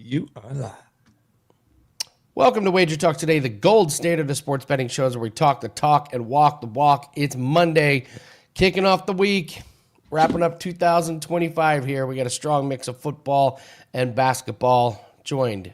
You are live. Welcome to WagerTalk Today, the gold standard of sports betting shows where we talk the talk and walk the walk. It's Monday, kicking off the week, wrapping up 2025 here. We got a strong mix of football and basketball, joined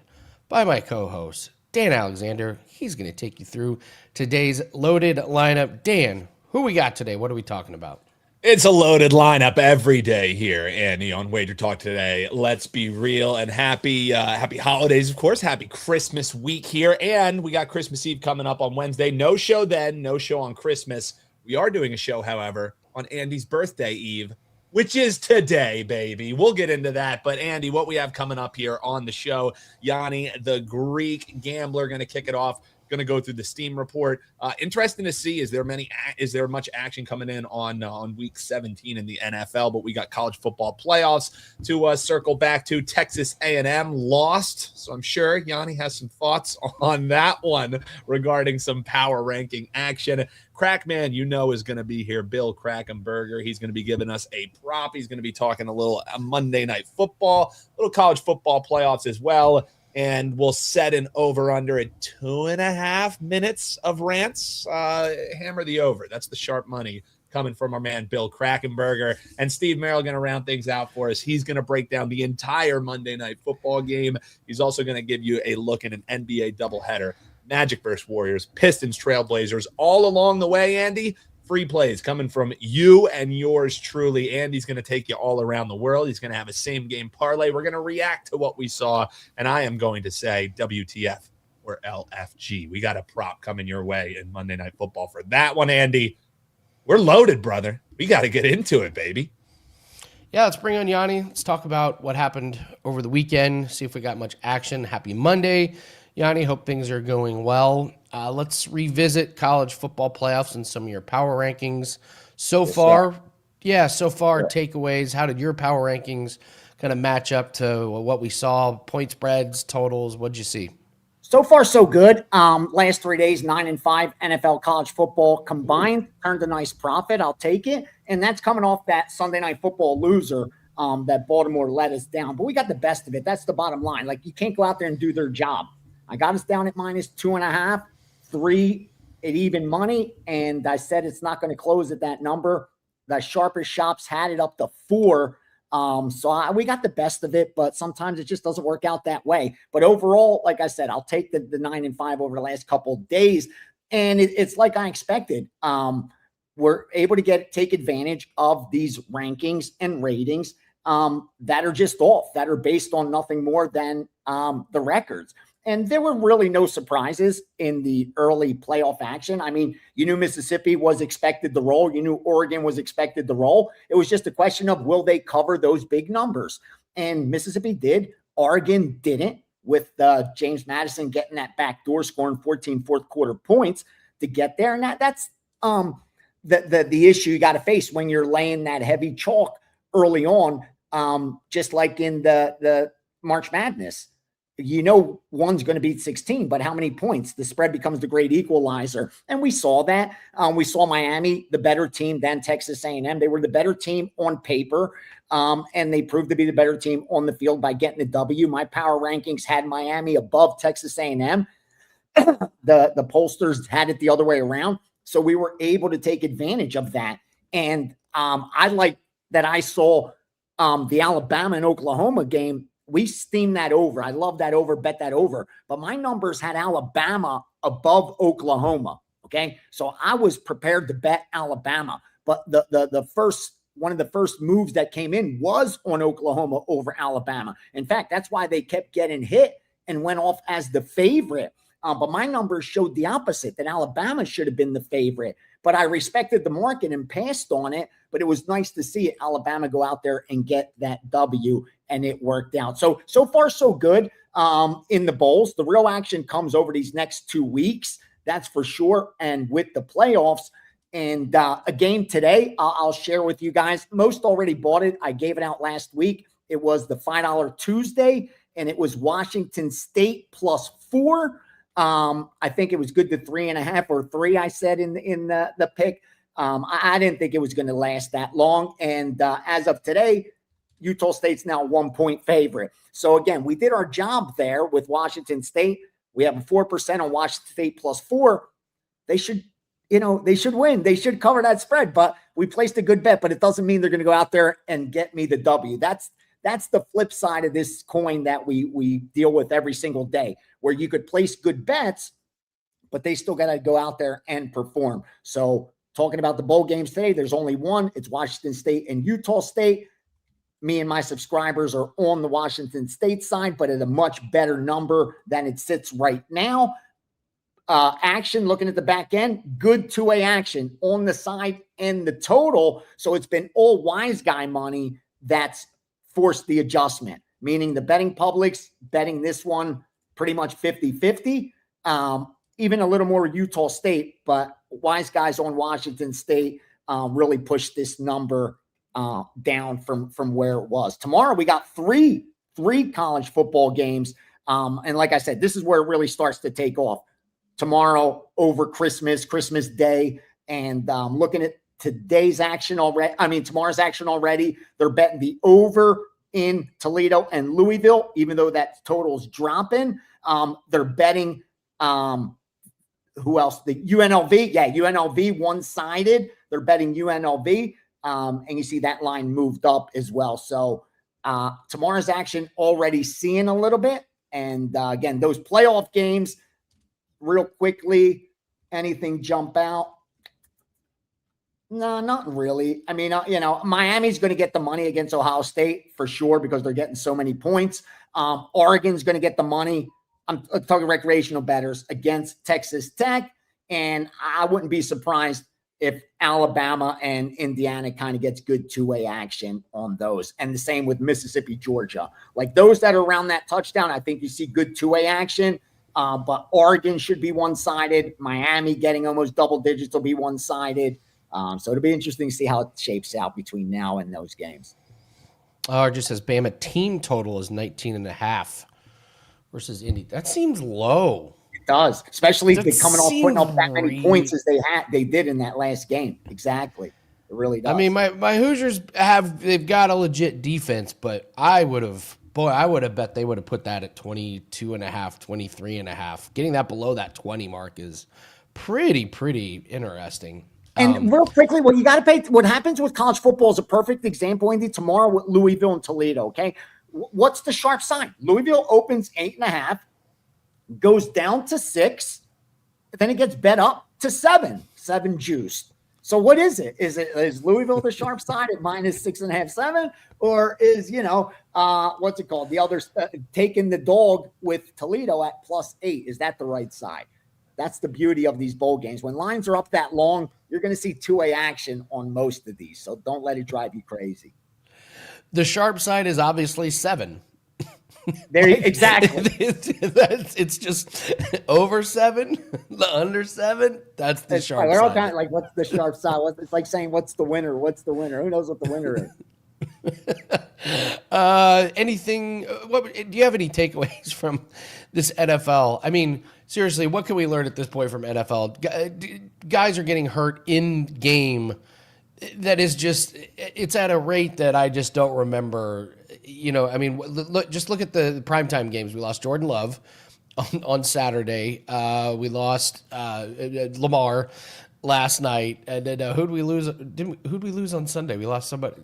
by my co-host, Dan Alexander. He's going to take you through today's loaded lineup. Dan, who we got today? What are we talking about? It's a loaded lineup every day here, Andy, on WagerTalk Today. Let's be real and happy holidays, of course. Happy Christmas week here. And we got Christmas Eve coming up on Wednesday. No show then, no show on Christmas. We are doing a show, however, on Andy's birthday eve, which is today, baby. We'll get into that. But, Andy, what we have coming up here on the show, Gianni The Greek, gambler, going to kick it off. Going to go through the Steam report. Interesting to see, is there much action coming in on week 17 in the NFL? But we got college football playoffs to circle back to. Texas A&M lost, so I'm sure Gianni has some thoughts on that one regarding some power ranking action. Crackman, is going to be here. Bill Krackomberger. He's going to be giving us a prop. He's going to be talking a little Monday Night Football, a little college football playoffs as well. And we'll set an over-under at 2.5 minutes of rants. Hammer the over. That's the sharp money coming from our man Bill Krackomberger. And Steve Merril going to round things out for us. He's going to break down the entire Monday Night Football game. He's also going to give you a look at an NBA doubleheader. Magic versus Warriors, Pistons, Trailblazers. All along the way, Andy, free plays coming from you and yours truly. Andy's going to take you all around the world. He's going to have a same-game parlay. We're going to react to what we saw, and I am going to say WTF or LFG. We got a prop coming your way in Monday Night Football for that one, Andy. We're loaded, brother. We got to get into it, baby. Yeah, let's bring on Gianni. Let's talk about what happened over the weekend, see if we got much action. Happy Monday, Gianni. Hope things are going well. Let's revisit college football playoffs and some of your power rankings. So far, takeaways. How did your power rankings kind of match up to what we saw? Point spreads, totals, what'd you see? So far, so good. Last 3 days, 9-5 NFL college football combined. Earned a nice profit. I'll take it. And that's coming off that Sunday Night Football loser that Baltimore let us down. But we got the best of it. That's the bottom line. Like, you can't go out there and do their job. I got us down at -2.5. 3 at even money, and I said it's not going to close at that number. The sharpest shops had it up to 4. We got the best of it, but sometimes it just doesn't work out that way. But overall, like I said, I'll take the 9-5 over the last couple of days, and it's like I expected. We're able to take advantage of these rankings and ratings that are just off, that are based on nothing more than the records. And there were really no surprises in the early playoff action. I mean, you knew Mississippi was expected to roll. You knew Oregon was expected to roll. It was just a question of, will they cover those big numbers? And Mississippi did. Oregon didn't, with James Madison getting that back door, scoring 14 fourth quarter points to get there. And that's the issue you got to face when you're laying that heavy chalk early on, just like in the March Madness. One's going to beat 16, but how many points? The spread becomes the great equalizer. And we saw that. We saw Miami, the better team than Texas A&M. They were the better team on paper, and they proved to be the better team on the field by getting the W. My power rankings had Miami above Texas A&M. The pollsters had it the other way around. So we were able to take advantage of that. And I like that I saw the Alabama and Oklahoma game. We steamed that over. I love that over, bet that over. But my numbers had Alabama above Oklahoma, okay? So I was prepared to bet Alabama. But one of the first moves that came in was on Oklahoma over Alabama. In fact, that's why they kept getting hit and went off as the favorite. But my numbers showed the opposite, that Alabama should have been the favorite. But I respected the market and passed on it. But it was nice to see Alabama go out there and get that W, and it worked out. So far, so good in the bowls. The real action comes over these next 2 weeks, that's for sure. And with the playoffs and a game today, I'll share with you guys. Most already bought it. I gave it out last week. It was the $5 Tuesday, and it was Washington State +4. I think it was good to 3.5 or 3, I said in the pick. I didn't think it was going to last that long. And as of today, Utah State's now 1-point favorite. So again, we did our job there with Washington State. We have a 4% on Washington State +4. They should win. They should cover that spread, but we placed a good bet, but it doesn't mean they're going to go out there and get me the W. That's the flip side of this coin that we deal with every single day, where you could place good bets, but they still got to go out there and perform. So talking about the bowl games today, there's only one. It's Washington State and Utah State. Me and my subscribers are on the Washington State side, but at a much better number than it sits right now. Action, looking at the back end, good two-way action on the side and the total. So it's been all wise guy money that's forced the adjustment, meaning the betting public's betting this one pretty much 50-50, even a little more Utah State, but wise guys on Washington State really pushed this number down from where it was. Tomorrow we got three college football games. And like I said, this is where it really starts to take off. Tomorrow over Christmas Day. And looking at tomorrow's action already, they're betting the over in Toledo and Louisville, even though that total's dropping. They're betting who else? The UNLV. Yeah, UNLV one-sided. They're betting UNLV. And you see that line moved up as well. So tomorrow's action already seeing a little bit. And again, those playoff games, real quickly, anything jump out? No, not really. I mean, Miami's going to get the money against Ohio State for sure because they're getting so many points. Oregon's going to get the money. I'm talking recreational bettors against Texas Tech. And I wouldn't be surprised if Alabama and Indiana kind of gets good two-way action on those. And the same with Mississippi, Georgia. Like those that are around that touchdown, I think you see good two-way action. But Oregon should be one-sided. Miami getting almost double digits will be one-sided. So it'll be interesting to see how it shapes out between now and those games. It just says Bama team total is 19.5 versus Indy. That seems low. It does, especially coming off putting up that many points as they did in that last game. Exactly. It really does. I mean, my Hoosiers they've got a legit defense, but I would have bet they would have put that at 22.5, 23.5. Getting that below that 20 mark is pretty interesting. And real quickly, what you got to pay, what happens with college football is a perfect example, Andy, tomorrow with Louisville and Toledo, okay? What's the sharp side? Louisville opens 8.5, goes down to 6, then it gets bet up to 7 juiced. So what is it? Is Louisville the sharp side at -6.5, 7? Or is, what's it called? The others taking the dog with Toledo at +8. Is that the right side? That's the beauty of these bowl games. When lines are up that long, you're going to see two-way action on most of these. So don't let it drive you crazy. The sharp side is obviously 7. Exactly. It's just over 7, the under 7. That's the sharp they're all side. kind of like, what's the sharp side? It's like saying, what's the winner? What's the winner? Who knows what the winner is? Anything? Do you have any takeaways from this NFL? I mean, seriously, what can we learn at this point from NFL? Guys are getting hurt in game. That is it's at a rate that I just don't remember. I mean, look at the primetime games. We lost Jordan Love on Saturday. We lost Lamar last night. And then who'd we lose? Who'd we lose on Sunday? We lost somebody.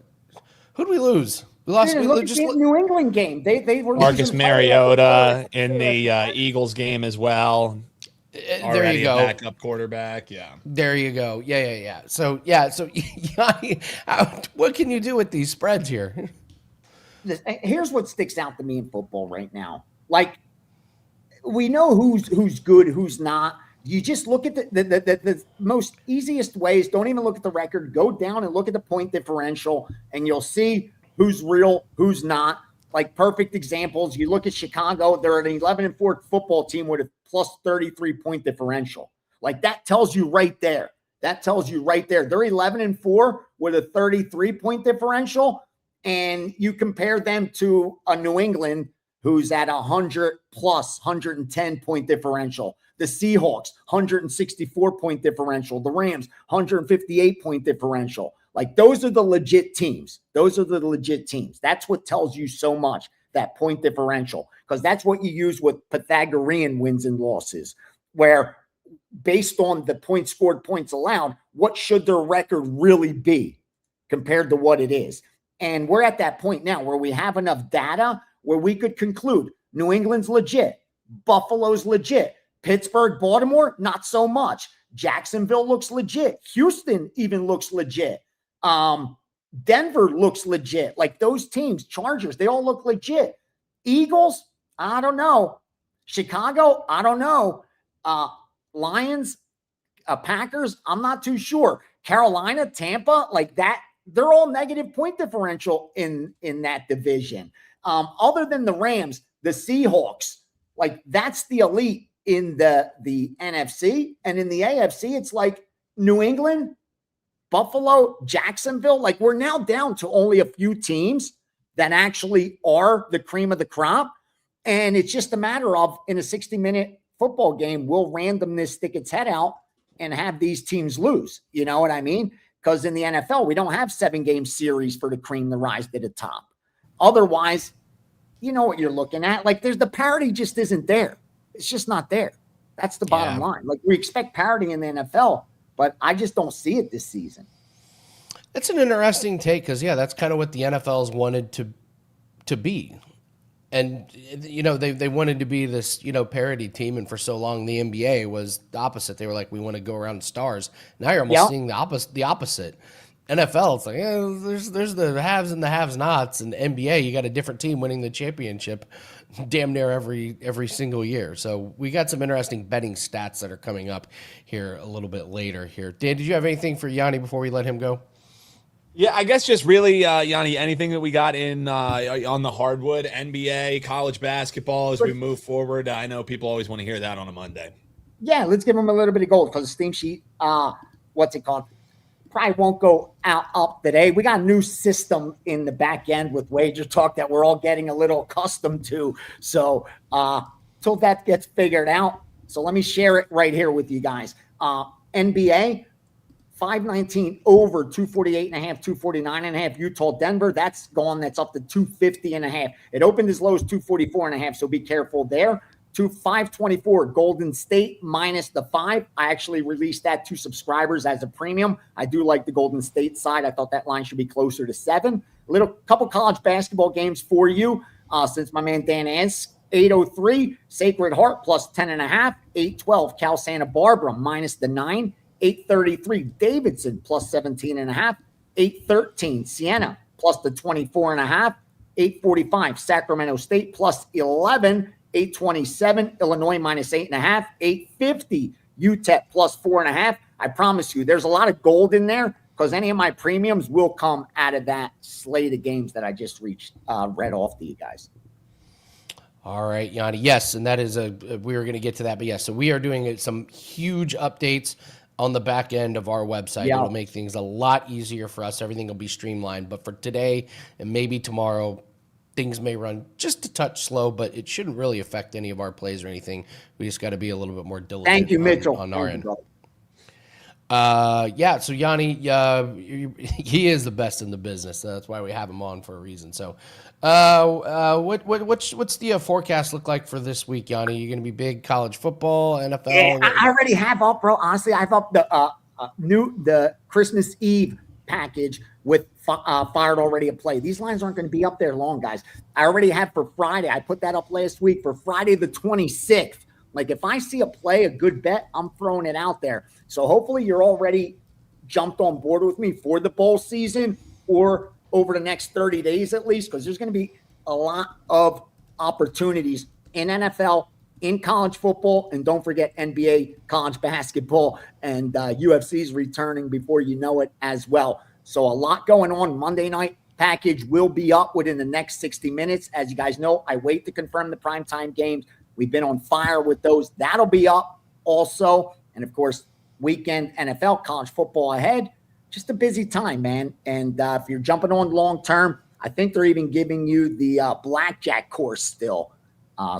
Who'd we lose? We lost. The New England game. They were Marcus Mariota in the Eagles game as well. There you go. Backup quarterback. Yeah. There you go. Yeah. So Gianni, what can you do with these spreads here? Here's what sticks out to me in football right now. Like, we know who's good, who's not. You just look at the most easiest ways. Don't even look at the record. Go down and look at the point differential, and you'll see who's real, who's not. Like, perfect examples. You look at Chicago. They're an 11-4 football team with a +33 point differential. Like, that tells you right there. They're 11-4 with a 33 point differential. And you compare them to a New England who's at 100 plus 110 point differential. The Seahawks, 164 point differential. The Rams, 158 point differential. Like those are the legit teams. Those are the legit teams. That's what tells you so much, that point differential, because that's what you use with Pythagorean wins and losses, where based on the points scored, points allowed, what should their record really be compared to what it is? And we're at that point now where we have enough data where we could conclude New England's legit, Buffalo's legit, Pittsburgh, Baltimore, not so much. Jacksonville looks legit. Houston even looks legit. Denver looks legit. Like those teams, Chargers, they all look legit. Eagles, I don't know. Chicago, I don't know. Lions, Packers, I'm not too sure. Carolina, Tampa, like that, they're all negative point differential in that division. Other than the Rams, the Seahawks, like that's the elite in the NFC. And in the AFC, it's like New England, Buffalo, Jacksonville. Like we're now down to only a few teams that actually are the cream of the crop. And it's just a matter of, in a 60-minute football game, will randomness stick its head out and have these teams lose? You know what I mean? Because in the NFL, we don't have 7-game series for the cream to rise to the top. Otherwise, you know what you're looking at. Like there's the parity just isn't there. It's just not there. That's the bottom line. Like we expect parity in the NFL, but I just don't see it this season. It's an interesting take because, that's kind of what the NFL's wanted to be. And, they wanted to be this, parity team. And for so long, the NBA was the opposite. They were like, we want to go around stars. Now you're almost seeing the opposite. NFL, it's like, there's the haves and the have-nots. And the NBA, you got a different team winning the championship damn near every single year. So we got some interesting betting stats that are coming up here a little bit later here. Dan, did you have anything for Gianni before we let him go? Yeah, I guess just really, Gianni, anything that we got in on the hardwood, NBA, college basketball as we move forward. I know people always want to hear that on a Monday. Yeah, let's give them a little bit of gold because the steam sheet, what's it called? Probably won't go up today. We got a new system in the back end with WagerTalk that we're all getting a little accustomed to. So till that gets figured out. So let me share it right here with you guys. NBA, 519 over 248.5, 249.5. Utah, Denver, that's gone. That's up to 250.5. It opened as low as 244.5. So be careful there. To 524, Golden State minus the 5. I actually released that to subscribers as a premium. I do like the Golden State side. I thought that line should be closer to 7. Couple college basketball games for you, since my man Dan asks. 803, Sacred Heart plus 10.5. 812, Cal Santa Barbara minus the 9. 833, Davidson plus 17.5. 813, Siena plus the 24.5. 845, Sacramento State plus 11. 827, Illinois minus 8.5. 850, UTEP plus 4.5. I promise you, there's a lot of gold in there because any of my premiums will come out of that slate of games that I just read off to you guys. All right, Gianni. Yes, and that is we were going to get to that, but yes, so we are doing some huge updates on the back end of our website. It'll make things a lot easier for us. Everything will be streamlined, but for today and maybe tomorrow, things may run just a touch slow, but it shouldn't really affect any of our plays or anything. We just got to be a little bit more diligent. Thank you, Mitchell. On our end. So Gianni, he is the best in the business. That's why we have him on for a reason. So, what's the forecast look like for this week, Gianni? You're going to be big college football, NFL? Yeah, I already have up, bro. Honestly, I've up the Christmas Eve package with Fired already a play. These lines aren't going to be up there long, guys. I already have for Friday. I put that up last week for Friday the 26th. Like if I see a play, a good bet, I'm throwing it out there. So hopefully you're already jumped on board with me for the bowl season or over the next 30 days at least, because there's going to be a lot of opportunities in NFL, in college football, and don't forget NBA, college basketball, and UFC's returning before you know it as well. So a lot going on. Monday night package will be up within the next 60 minutes. As you guys know, I wait to confirm the primetime games. We've been on fire with those. That'll be up also. And, of course, weekend NFL, college football ahead. Just a busy time, man. And if you're jumping on long-term, I think they're even giving you the blackjack course still.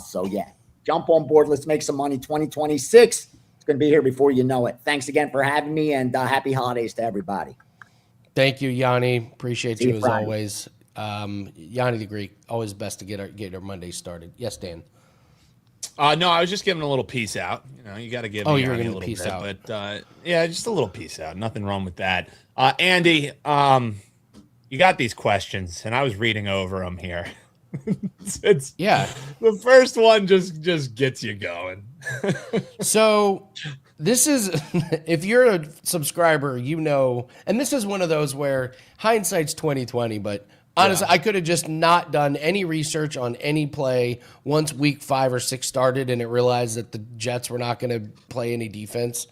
So, yeah, jump on board. Let's make some money. 2026, it's going to be here before you know it. Thanks again for having me, and happy holidays to everybody. Thank you, Gianni. Appreciate See you you as Friday. always. Gianni The Greek, always best to get our Monday started. Yes, Dan. No, I was just giving a little peace out. You got to give Oh, me you were Yanni a giving the little peace bit, out. but yeah, just a little peace out. Nothing wrong with that. Andy, you got these questions, and I was reading over them here. it's Yeah. The first one just gets you going. So this is, if you're a subscriber, and this is one of those where hindsight's 2020, but honestly, Yeah. I could have just not done any research on any play once week 5 or 6 started and it realized that the Jets were not going to play any defense.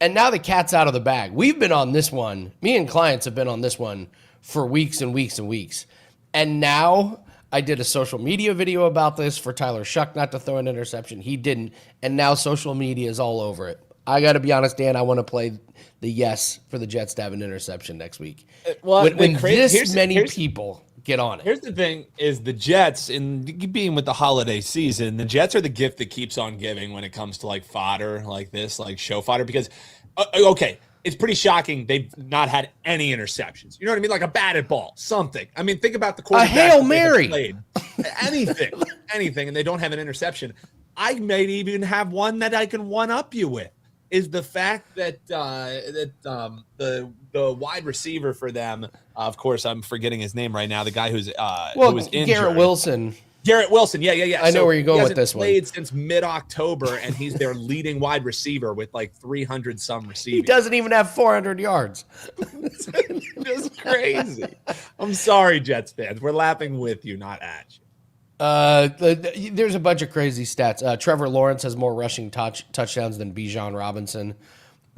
And now the cat's out of the bag. We've been on this one. Me and clients have been on this one for weeks and weeks and weeks. And now I did a social media video about this for Tyler Shuck not to throw an interception. He didn't. And now social media is all over it. I got to be honest, Dan, I want to play the yes for the Jets to have an interception next week. Well, When this many people get on it. Here's the thing is the Jets, and being with the holiday season, the Jets are the gift that keeps on giving when it comes to like fodder like this, like show fodder, because, okay, it's pretty shocking they've not had any interceptions. You know what I mean? Like a batted ball, something. I mean, think about the quarterback. A Hail that they have Mary. played. anything, and they don't have an interception. I may even have one that I can one-up you with. Is the fact that the wide receiver for them, of course, I'm forgetting his name right now. The guy who was injured, Garrett Wilson. Garrett Wilson, yeah. I know where you're going with this one. He hasn't played since mid-October, and he's their leading wide receiver with like 300 some receiving. He doesn't even have 400 yards. It's crazy. I'm sorry, Jets fans. We're laughing with you, not at you. There's a bunch of crazy stats. Trevor Lawrence has more rushing touchdowns than Bijan Robinson.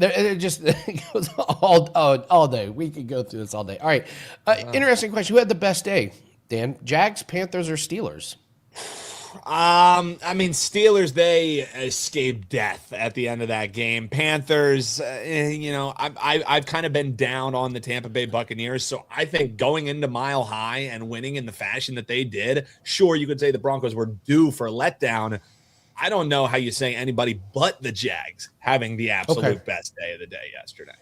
It just it goes all day. We could go through this all day. All right. Interesting question. Who had the best day, Dan? Jags, Panthers, or Steelers? I mean, Steelers, they escaped death at the end of that game. Panthers, I've kind of been down on the Tampa Bay Buccaneers. So I think going into Mile High and winning in the fashion that they did, sure, you could say the Broncos were due for a letdown. I don't know how you say anybody but the Jags having the absolute best day of the day yesterday.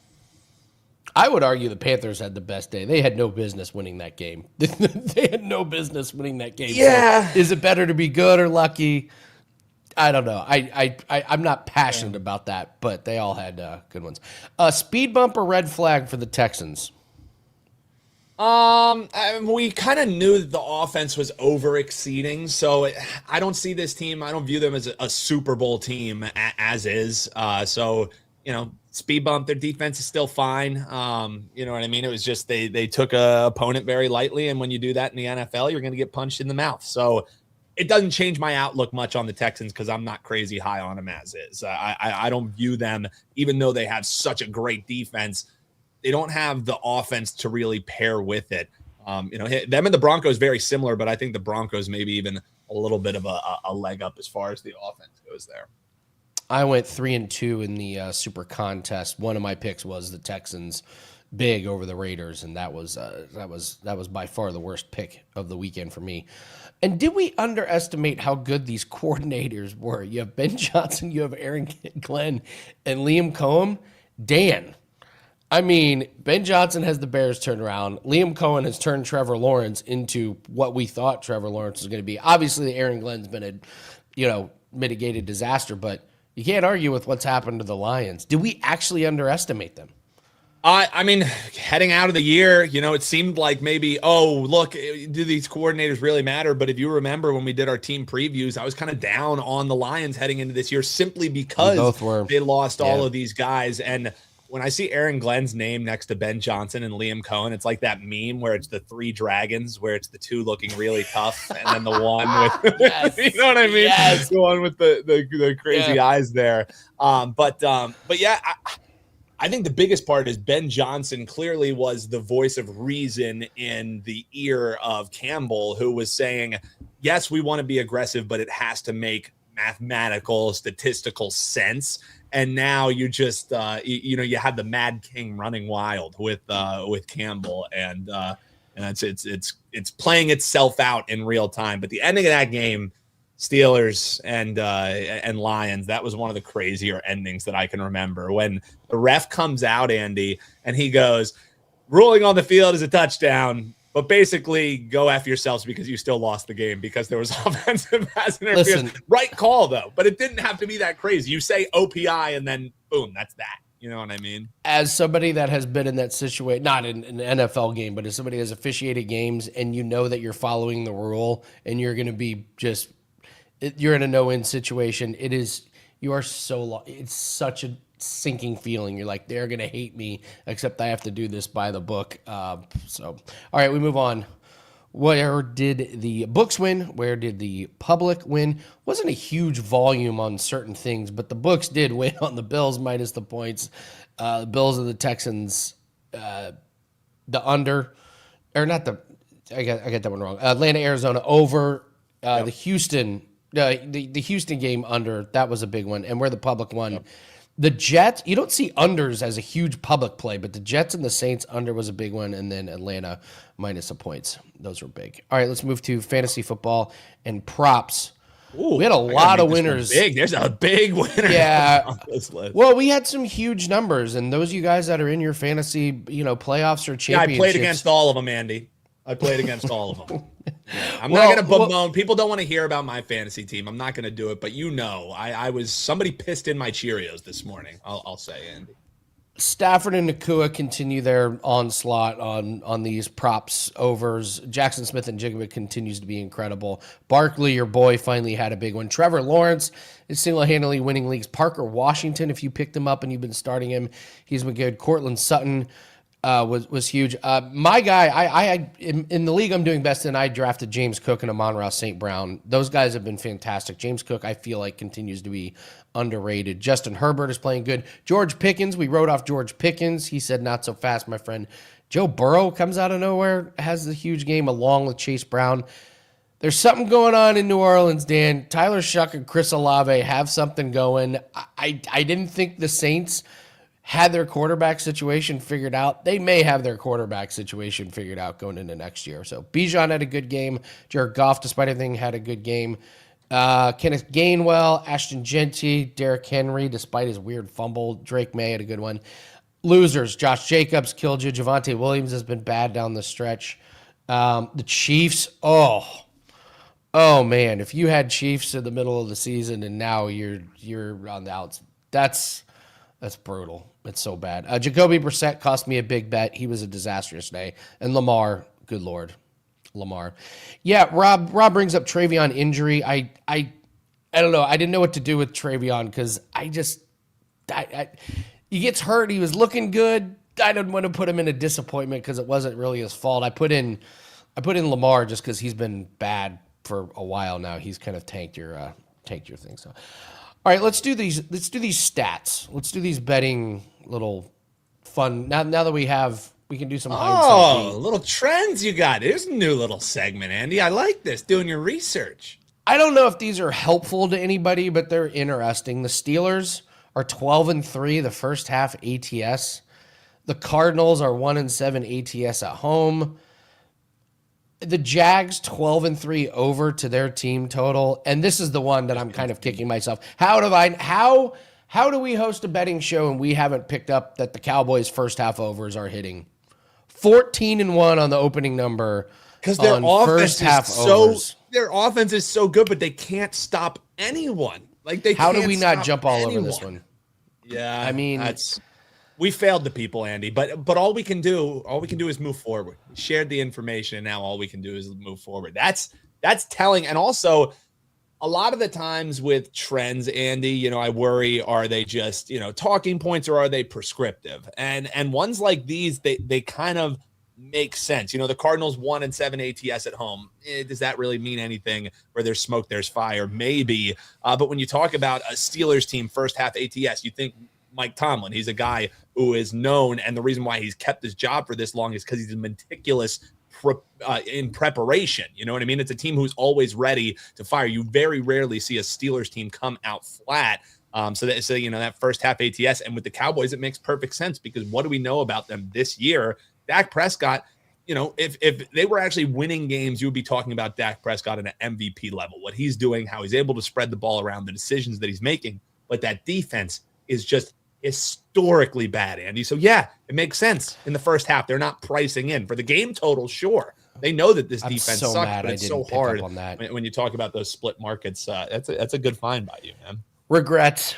I would argue the Panthers had the best day. They had no business winning that game. They had no business winning that game. Yeah. So is it better to be good or lucky? I don't know. I'm not passionate about that, but they all had good ones. Speed bump or red flag for the Texans? We kind of knew that the offense was over exceeding, so I don't see this team. I don't view them as a Super Bowl team as is. Speed bump. Their defense is still fine. You know what I mean? It was just they took a opponent very lightly, and when you do that in the NFL, you're going to get punched in the mouth. So it doesn't change my outlook much on the Texans because I'm not crazy high on them as is. I don't view them, even though they have such a great defense, they don't have the offense to really pair with it. Them and the Broncos very similar, but I think the Broncos maybe even a little bit of a leg up as far as the offense goes there. I went 3-2 in the Super Contest. One of my picks was the Texans big over the Raiders, and that was by far the worst pick of the weekend for me. And did we underestimate how good these coordinators were? You have Ben Johnson, you have Aaron Glenn, and Liam Cohen. Dan, I mean, Ben Johnson has the Bears turned around. Liam Cohen has turned Trevor Lawrence into what we thought Trevor Lawrence was going to be. Obviously, Aaron Glenn's been a mitigated disaster, but you can't argue with what's happened to the Lions. Did we actually underestimate them? I mean, heading out of the year, it seemed like maybe, look, do these coordinators really matter? But if you remember when we did our team previews, I was kind of down on the Lions heading into this year simply because they lost all of these guys. And when I see Aaron Glenn's name next to Ben Johnson and Liam Cohen, it's like that meme where it's the 3 dragons, where it's the 2 looking really tough, and then the one with, you know what I mean? Yes. The one with the crazy eyes there. But yeah, I think the biggest part is Ben Johnson clearly was the voice of reason in the ear of Campbell, who was saying, yes, we want to be aggressive, but it has to make mathematical, statistical sense. And now you just, you have the Mad King running wild with Campbell, and it's playing itself out in real time. But the ending of that game, Steelers and Lions, that was one of the crazier endings that I can remember. When the ref comes out, Andy, and he goes, ruling on the field is a touchdown, but basically go F yourselves because you still lost the game because there was offensive pass interference. Listen, right call, though, but it didn't have to be that crazy. You say OPI and then boom, that's that. You know what I mean? As somebody that has been in that situation, not in an NFL game, but as somebody who has officiated games and you know that you're following the rule and you're going to be you're in a no-win situation, you are so it's such a sinking feeling. You're like, they're going to hate me, except I have to do this by the book. All right, we move on. Where did the books win? Where did the public win? Wasn't a huge volume on certain things, but the books did win on the Bills minus the points. The Bills and the Texans, the under, or not the, I got that one wrong. Atlanta, Arizona over, the Houston game under. That was a big one, and where the public won. Yep. The Jets, you don't see unders as a huge public play, but the Jets and the Saints under was a big one, and then Atlanta minus the points. Those were big. All right, let's move to fantasy football and props. Ooh, we had a lot of winners. Big. There's a big winner. Yeah. On this list. Well, we had some huge numbers, and those of you guys that are in your fantasy, playoffs or championships. Yeah, I played against all of them, Andy. I played against all of them. Yeah, I'm not going to bemoan. People don't want to hear about my fantasy team. I'm not going to do it, but I was somebody pissed in my Cheerios this morning. I'll say, Andy. Stafford and Nakua continue their onslaught on these props overs. Jackson Smith and Jigba continues to be incredible. Barkley, your boy, finally had a big one. Trevor Lawrence is single-handedly winning leagues. Parker Washington, if you picked him up and you've been starting him, he's been good. Cortland Sutton was huge. My guy, I in the league I'm doing best in, I drafted James Cook and Amon-Ra St. Brown. Those guys have been fantastic. James Cook, I feel like, continues to be underrated. Justin Herbert is playing good. George Pickens, we wrote off George Pickens. He said not so fast, my friend. Joe Burrow comes out of nowhere, has a huge game along with Chase Brown. There's something going on in New Orleans, Dan. Tyler Shuck and Chris Olave have something going. I didn't think the Saints had their quarterback situation figured out. They may have their quarterback situation figured out going into next year. So Bijan had a good game. Jared Goff, despite everything, had a good game. Kenneth Gainwell, Ashton Genty, Derrick Henry, despite his weird fumble. Drake May had a good one. Losers, Josh Jacobs killed you. Javonte Williams has been bad down the stretch. The Chiefs, oh man, if you had Chiefs in the middle of the season and now you're on the outs, that's brutal. It's so bad. Jacoby Brissett cost me a big bet. He was a disastrous day. And Lamar, good Lord. Lamar. Yeah, Rob brings up Travion injury. I don't know. I didn't know what to do with Travion because he gets hurt. He was looking good. I didn't want to put him in a disappointment because it wasn't really his fault. I put in Lamar just because he's been bad for a while now. He's kind of tanked your thing. So, all right, let's do these stats. Let's do these betting little fun. Now that we can do some hindsight. Oh, little trends you got. Here's a new little segment, Andy. I like this, doing your research. I don't know if these are helpful to anybody, but they're interesting. The Steelers are 12-3 the first half ATS. The Cardinals are 1-7 ATS at home. The Jags 12-3 over to their team total. And this is the one that I'm kind of kicking myself. How do we host a betting show and we haven't picked up that the Cowboys first half overs are hitting? 14-1 on the opening number. Because their offense is so good, but they can't stop anyone. How do we not jump all over this one? Yeah, I mean, we failed the people, Andy. But all we can do is move forward. We shared the information, and now all we can do is move forward. That's telling. And also, a lot of the times with trends, Andy, I worry: are they just talking points, or are they prescriptive? And ones like these, they kind of make sense. The Cardinals 1-7 ATS at home. Does that really mean anything? Where there's smoke, there's fire, maybe. But when you talk about a Steelers team first half ATS, you think Mike Tomlin. He's a guy who is known, and the reason why he's kept his job for this long is because he's meticulous in preparation. You know what I mean? It's a team who's always ready to fire. You very rarely see a Steelers team come out flat. So that first half ATS, and with the Cowboys, it makes perfect sense because what do we know about them this year? Dak Prescott, if they were actually winning games, you would be talking about Dak Prescott at an MVP level, what he's doing, how he's able to spread the ball around, the decisions that he's making. But that defense is just historically bad, Andy. So yeah, it makes sense in the first half. They're not pricing in for the game total. Sure, they know that this defense so sucks, mad but I it's didn't so pick up hard on that. when you talk about those split markets. That's a good find by you, man. Regrets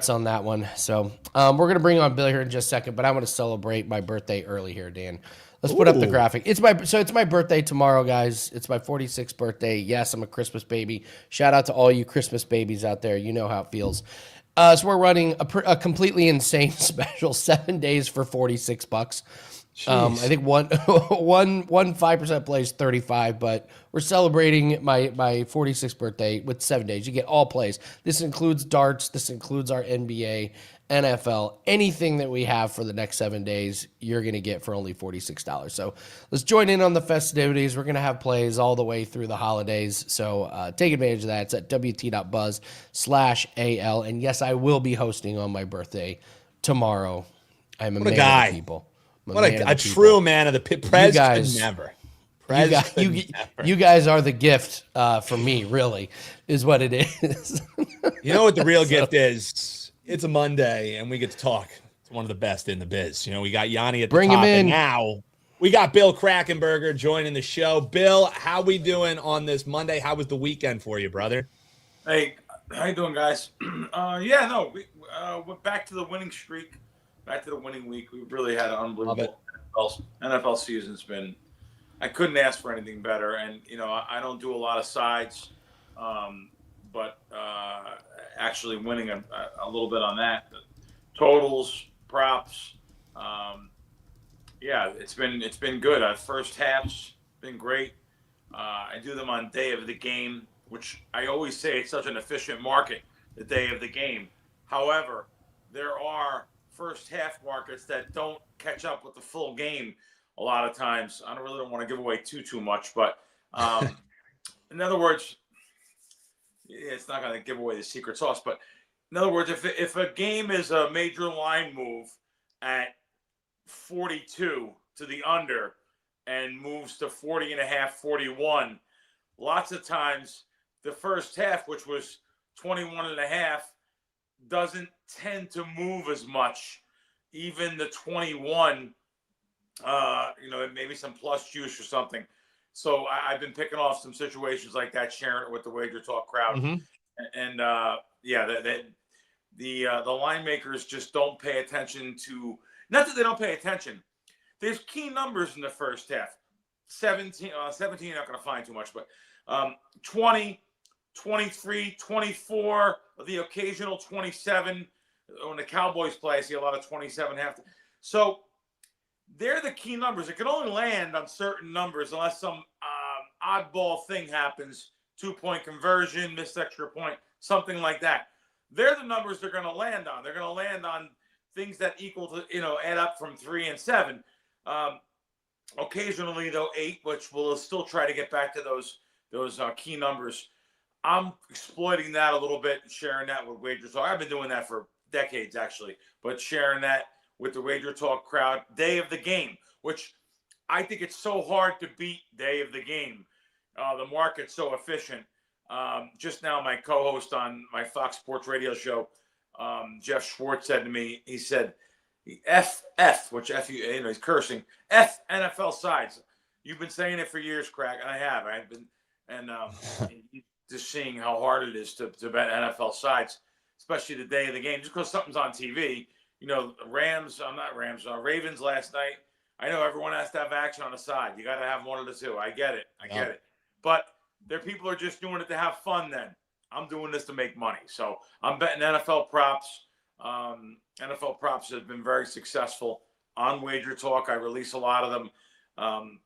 on that one. So we're going to bring on Bill here in just a second, but I want to celebrate my birthday early here, Dan. Let's put up the graphic. It's my birthday tomorrow, guys. It's my 46th birthday. Yes, I'm a Christmas baby. Shout out to all you Christmas babies out there. You know how it feels. So we're running a completely insane special, 7 days for $46. I think one 5% plays 35, but we're celebrating my 46th birthday with 7 days. You get all plays. This includes darts. This includes our NBA, NFL, anything that we have for the next 7 days, you're going to get for only $46. So let's join in on the festivities. We're going to have plays all the way through the holidays. So take advantage of that. It's at wt.buzz/AL. And yes, I will be hosting on my birthday tomorrow. I'm a man of the people. What a true man of the pit. Prez could never. You guys are the gift for me, really, is what it is. You know what the real gift is? It's a Monday, and we get to talk to one of the best in the biz. You know, we got Gianni at the Bring top, him in. And now we got Bill Krackomberger joining the show. Bill, how we doing on this Monday? How was the weekend for you, brother? Hey, how you doing, guys? We're back to the winning streak, back to the winning week. We really had an unbelievable NFL season's been. I couldn't ask for anything better, and I don't do a lot of sides, but actually winning a little bit on that, the totals, props, it's been good. First half's been great. I do them on day of the game, which I always say it's such an efficient market, the day of the game. However, there are first half markets that don't catch up with the full game a lot of times. I don't want to give away too much, but in other words, it's not going to give away the secret sauce. But in other words, if a game is a major line move at 42 to the under and moves to 40.5, 41, lots of times the first half, which was 21.5, doesn't tend to move as much. Even the 21, maybe some plus juice or something. So I've been picking off some situations like that, sharing it with the WagerTalk crowd. Mm-hmm. And the line makers just don't pay attention to, not that they don't pay attention. There's key numbers in the first half. 17, you're not going to find too much, but 20, 23, 24, the occasional 27. When the Cowboys play, I see a lot of 27 half. So they're the key numbers. It can only land on certain numbers unless some oddball thing happens, 2-point conversion, missed extra point, something like that. They're the numbers they're going to land on. They're going to land on things that equal to, add up from 3 and 7. Occasionally, though, 8, which we'll still try to get back to those key numbers. I'm exploiting that a little bit and sharing that with WagerTalk. I've been doing that for decades, actually, but sharing that with the WagerTalk crowd, day of the game, which I think it's so hard to beat day of the game. The market's so efficient. Just now, my co-host on my Fox Sports radio show, Jeff Schwartz, said to me, he said, F, which he's cursing, F NFL sides. You've been saying it for years, Crack, and I have. I've been, and just seeing how hard it is to bet NFL sides, especially the day of the game, just because something's on TV. Ravens last night. I know everyone has to have action on the side. You got to have one of the two. I get it. But there people are just doing it to have fun then. I'm doing this to make money. So I'm betting NFL props. NFL props have been very successful on WagerTalk. I release a lot of them.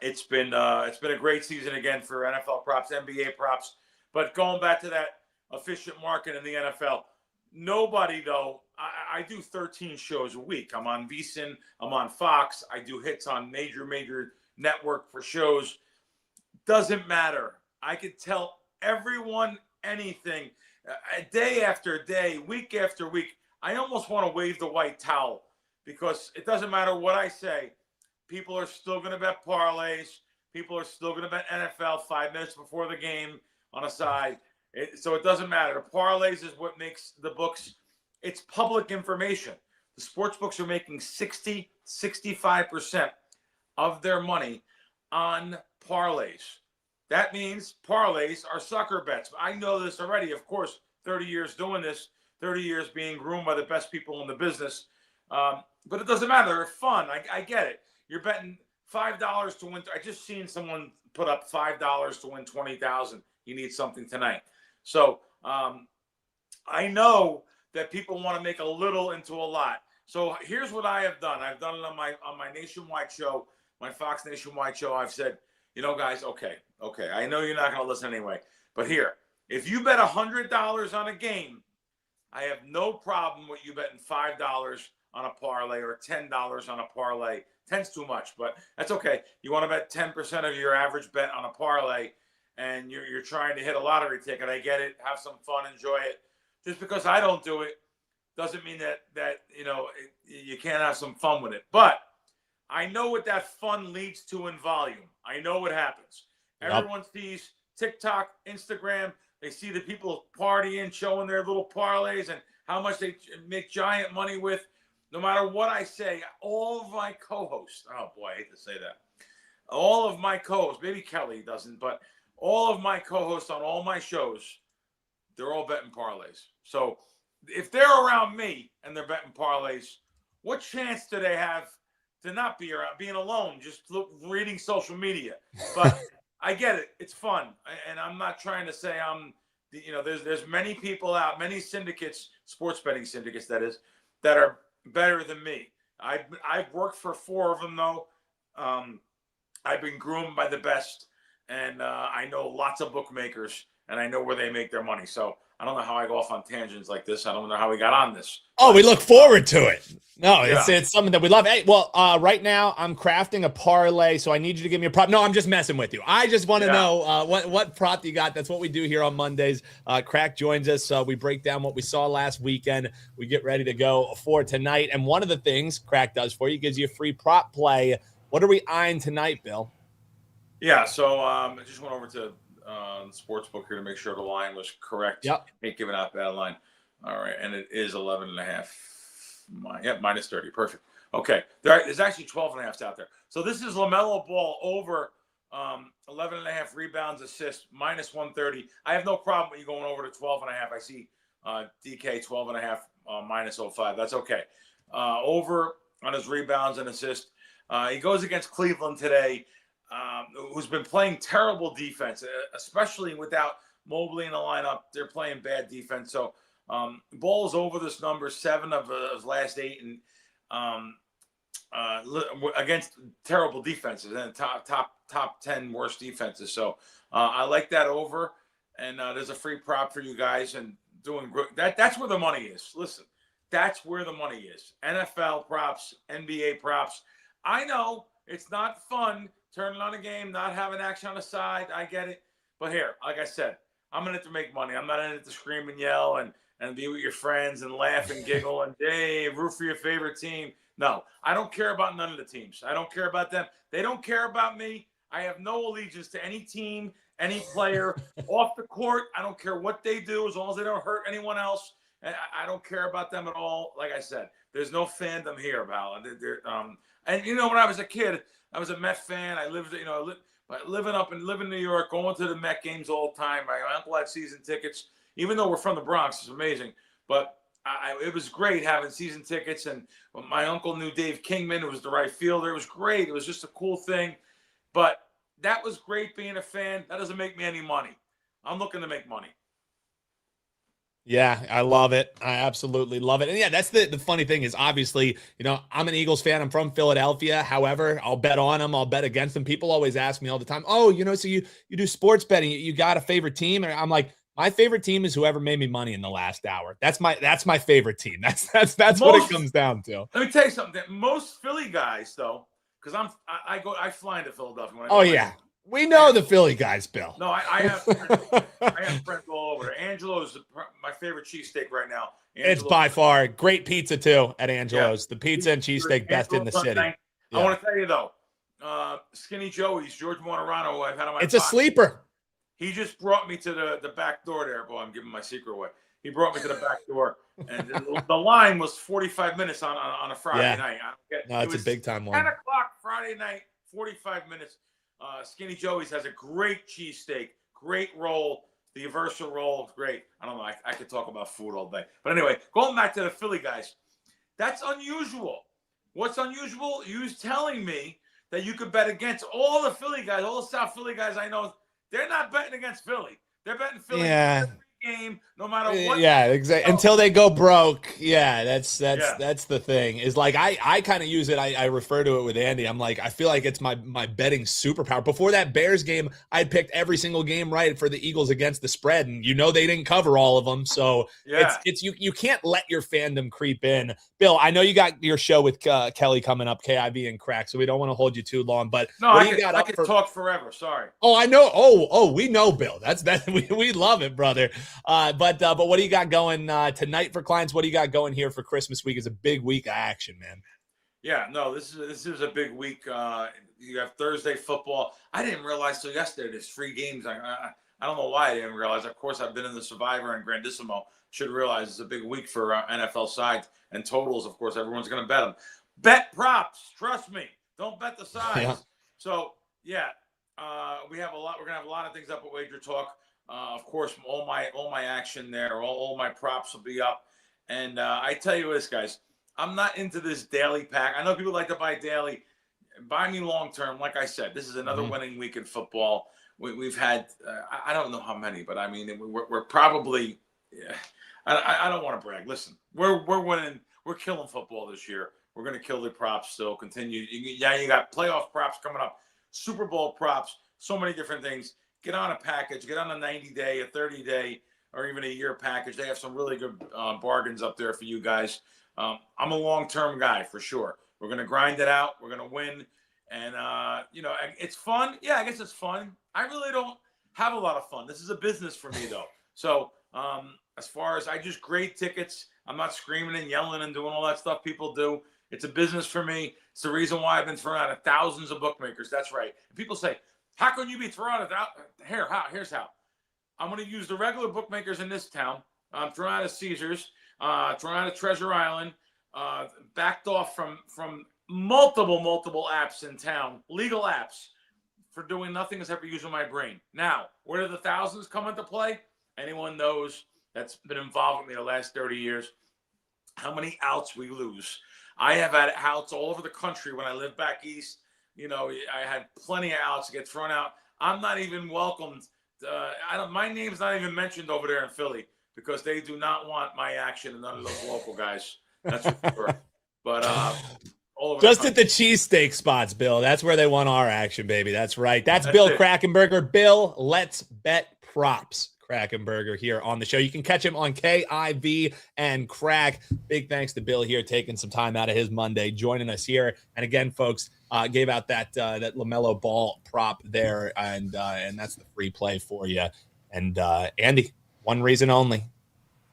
It's been a great season again for NFL props, NBA props. But going back to that efficient market in the NFL, nobody, though, I do 13 shows a week. I'm on VSiN. I'm on Fox. I do hits on major network for shows. Doesn't matter. I could tell everyone anything day after day, week after week. I almost want to wave the white towel because it doesn't matter what I say. People are still going to bet parlays. People are still going to bet NFL 5 minutes before the game on a side. So it doesn't matter. The parlays is what makes the books it's public information. The sports books are making 65% of their money on parlays. That means parlays are sucker bets. I know this already. Of course, 30 years doing this, 30 years being groomed by the best people in the business. But it doesn't matter. They're fun. I get it. You're betting $5 to win. I just seen someone put up $5 to win 20,000. You need something tonight. So I know that people want to make a little into a lot. So here's what I have done. I've done it on my nationwide show, my Fox Nationwide show. I've said, guys, okay. I know you're not going to listen anyway, but here, if you bet $100 on a game, I have no problem with you betting $5 on a parlay or $10 on a parlay. 10's too much, but that's okay. You want to bet 10% of your average bet on a parlay, and you're trying to hit a lottery ticket. I get it. Have some fun. Enjoy it. Just because I don't do it doesn't mean that you can't have some fun with it. But I know what that fun leads to in volume. I know what happens. Yep. Everyone sees TikTok, Instagram. They see the people partying, showing their little parlays and how much they make giant money with. No matter what I say, all of my co-hosts, oh boy, I hate to say that. All of my co-hosts, maybe Kelly doesn't, but all of my co-hosts on all my shows, they're all betting parlays. So if they're around me and they're betting parlays, what chance do they have to not be around, being alone, just reading social media? But I get it. It's fun. And I'm not trying to say there's many people out, many syndicates, sports betting syndicates, that is, that are better than me. I've worked for 4 of them, though. I've been groomed by the best, and I know lots of bookmakers, and I know where they make their money. So I don't know how I go off on tangents like this. I don't know how we got on this. Oh, we look forward to it. No, it's something that we love. Hey, well, right now I'm crafting a parlay, so I need you to give me a prop. No, I'm just messing with you. I just want to know what prop you got. That's what we do here on Mondays. Crack joins us. We break down what we saw last weekend. We get ready to go for tonight. And one of the things Crack does for you, gives you a free prop play. What are we eyeing tonight, Bill? Yeah, so I just went over to the sports book here to make sure the line was correct. Yep. Ain't giving out bad line. All right, and it is 11.5. Minus 30. Perfect. Okay, there's actually 12.5s out there. So this is Lamelo Ball over 11.5 rebounds, assists, minus 130. I have no problem with you going over to 12.5. I see DK 12.5 minus 05. That's okay. Over on his rebounds and assists. He goes against Cleveland today, who's been playing terrible defense, especially without Mobley in the lineup. They're playing bad defense. So Ball's over this number, 7 of his last 8, and against terrible defenses and top 10 worst defenses. So I like that over, and there's a free prop for you guys, and doing good. That's where the money is. Listen, that's where the money is. NFL props, NBA props. I know it's not fun turning on a game, not having action on the side. I get it. But here, like I said, I'm in it to make money. I'm not in it to scream and yell and be with your friends and laugh and giggle and, hey, root for your favorite team. No, I don't care about none of the teams. I don't care about them. They don't care about me. I have no allegiance to any team, any player. Off the court, I don't care what they do as long as they don't hurt anyone else. I don't care about them at all. Like I said, there's no fandom here, Val. And, when I was a kid, I was a Met fan. I lived, living in New York, going to the Met games all the time. My uncle had season tickets, even though we're from the Bronx. It's amazing. But it was great having season tickets. And my uncle knew Dave Kingman, who was the right fielder. It was great. It was just a cool thing. But that was great being a fan. That doesn't make me any money. I'm looking to make money. Yeah, I love it. I absolutely love it. And yeah, that's the funny thing is, obviously, I'm an Eagles fan. I'm from Philadelphia. However, I'll bet on them. I'll bet against them. People always ask me all the time, oh, so you do sports betting. You got a favorite team? And I'm like, my favorite team is whoever made me money in the last hour. That's my favorite team. That's what it comes down to. Let me tell you something. Most Philly guys, though, because I fly into Philadelphia. Oh, yeah. We know the Philly guys, Bill. No, I have friends all over there. Angelo's my favorite cheesesteak right now. It's by far great pizza too at Angelo's. Yeah. The pizza and cheesesteak best in the city. I want to tell you though, Skinny Joey's, George Monorano, who I've had on my It's a sleeper. He just brought me to the back door there. Boy, I'm giving my secret away. He brought me to the back door, and the line was 45 minutes on a Friday night. I don't get, no, it's a big time one. 10 o'clock Friday night, 45 minutes. Skinny Joey's has a great cheesesteak, great roll. The Universal roll, great. I don't know. I could talk about food all day. But anyway, going back to the Philly guys, that's unusual. What's unusual? You telling me that you could bet against all the Philly guys, all the South Philly guys I know. They're not betting against Philly. They're betting Philly every game, no matter what. Yeah, exactly. Until they go broke. Yeah, that's the thing. Is like I kind of use it. I refer to it with Andy. I'm like, I feel like it's my betting superpower. Before that Bears game, I picked every single game right for the Eagles against the spread, and they didn't cover all of them. So it's you can't let your fandom creep in. Bill, I know you got your show with Kelly coming up, KIV and Crack, so we don't want to hold you too long. But no, I could talk forever. Sorry. Oh, I know. Oh, we know, Bill. That's we love it, brother. But what do you got going tonight for clients? What do you got going here for Christmas week? It's a big week of action, man. Yeah, no, this is a big week. You have Thursday football. I didn't realize till yesterday there's 3 games. I don't know why I didn't realize. Of course, I've been in the Survivor and Grandissimo. Should realize it's a big week for NFL sides and totals. Of course, everyone's going to bet them. Bet props. Trust me. Don't bet the sides. Yeah. So, we have a lot. We're going to have a lot of things up at Wager Talk. Of course, all my action there, all my props will be up. And I tell you this, guys, I'm not into this daily pack. I know people like to buy daily. Buy me long term. Like I said, this is another winning week in football. We've had I don't know how many, but I mean we're probably. Yeah, I don't want to brag. Listen, we're winning. We're killing football this year. We're going to kill the props still. Continue. You got playoff props coming up, Super Bowl props, so many different things. Get on a package. Get on a 90-day, a 30-day, or even a year package. They have some really good bargains up there for you guys. I'm a long-term guy for sure. We're going to grind it out. We're going to win. And, it's fun. Yeah, I guess it's fun. I really don't have a lot of fun. This is a business for me, though. So as far as I just grade tickets, I'm not screaming and yelling and doing all that stuff people do. It's a business for me. It's the reason why I've been thrown out of thousands of bookmakers. That's right. And people say, how can you be thrown out of Here's how. I'm going to use the regular bookmakers in this town. I'm thrown out of Caesars, thrown out of Treasure Island, backed off from multiple apps in town, legal apps, for doing nothing except for using my brain. Now, where do the thousands come into play? Anyone knows that's been involved with me the last 30 years, how many outs we lose. I have had outs all over the country when I lived back east. I had plenty of outs to get thrown out. I'm not even welcomed. My name's not even mentioned over there in Philly because they do not want my action and none of those local guys. That's for sure. But all over just at the cheesesteak spots, Bill. That's where they want our action, baby. That's right. That's Bill Krackomberger. Bill, let's bet props. Krackomberger here on the show. You can catch him on KIV and Crack. Big thanks to Bill here taking some time out of his Monday, joining us here. And again, folks, gave out that Lamelo ball prop there, and that's the free play for you. And Andy, one reason only: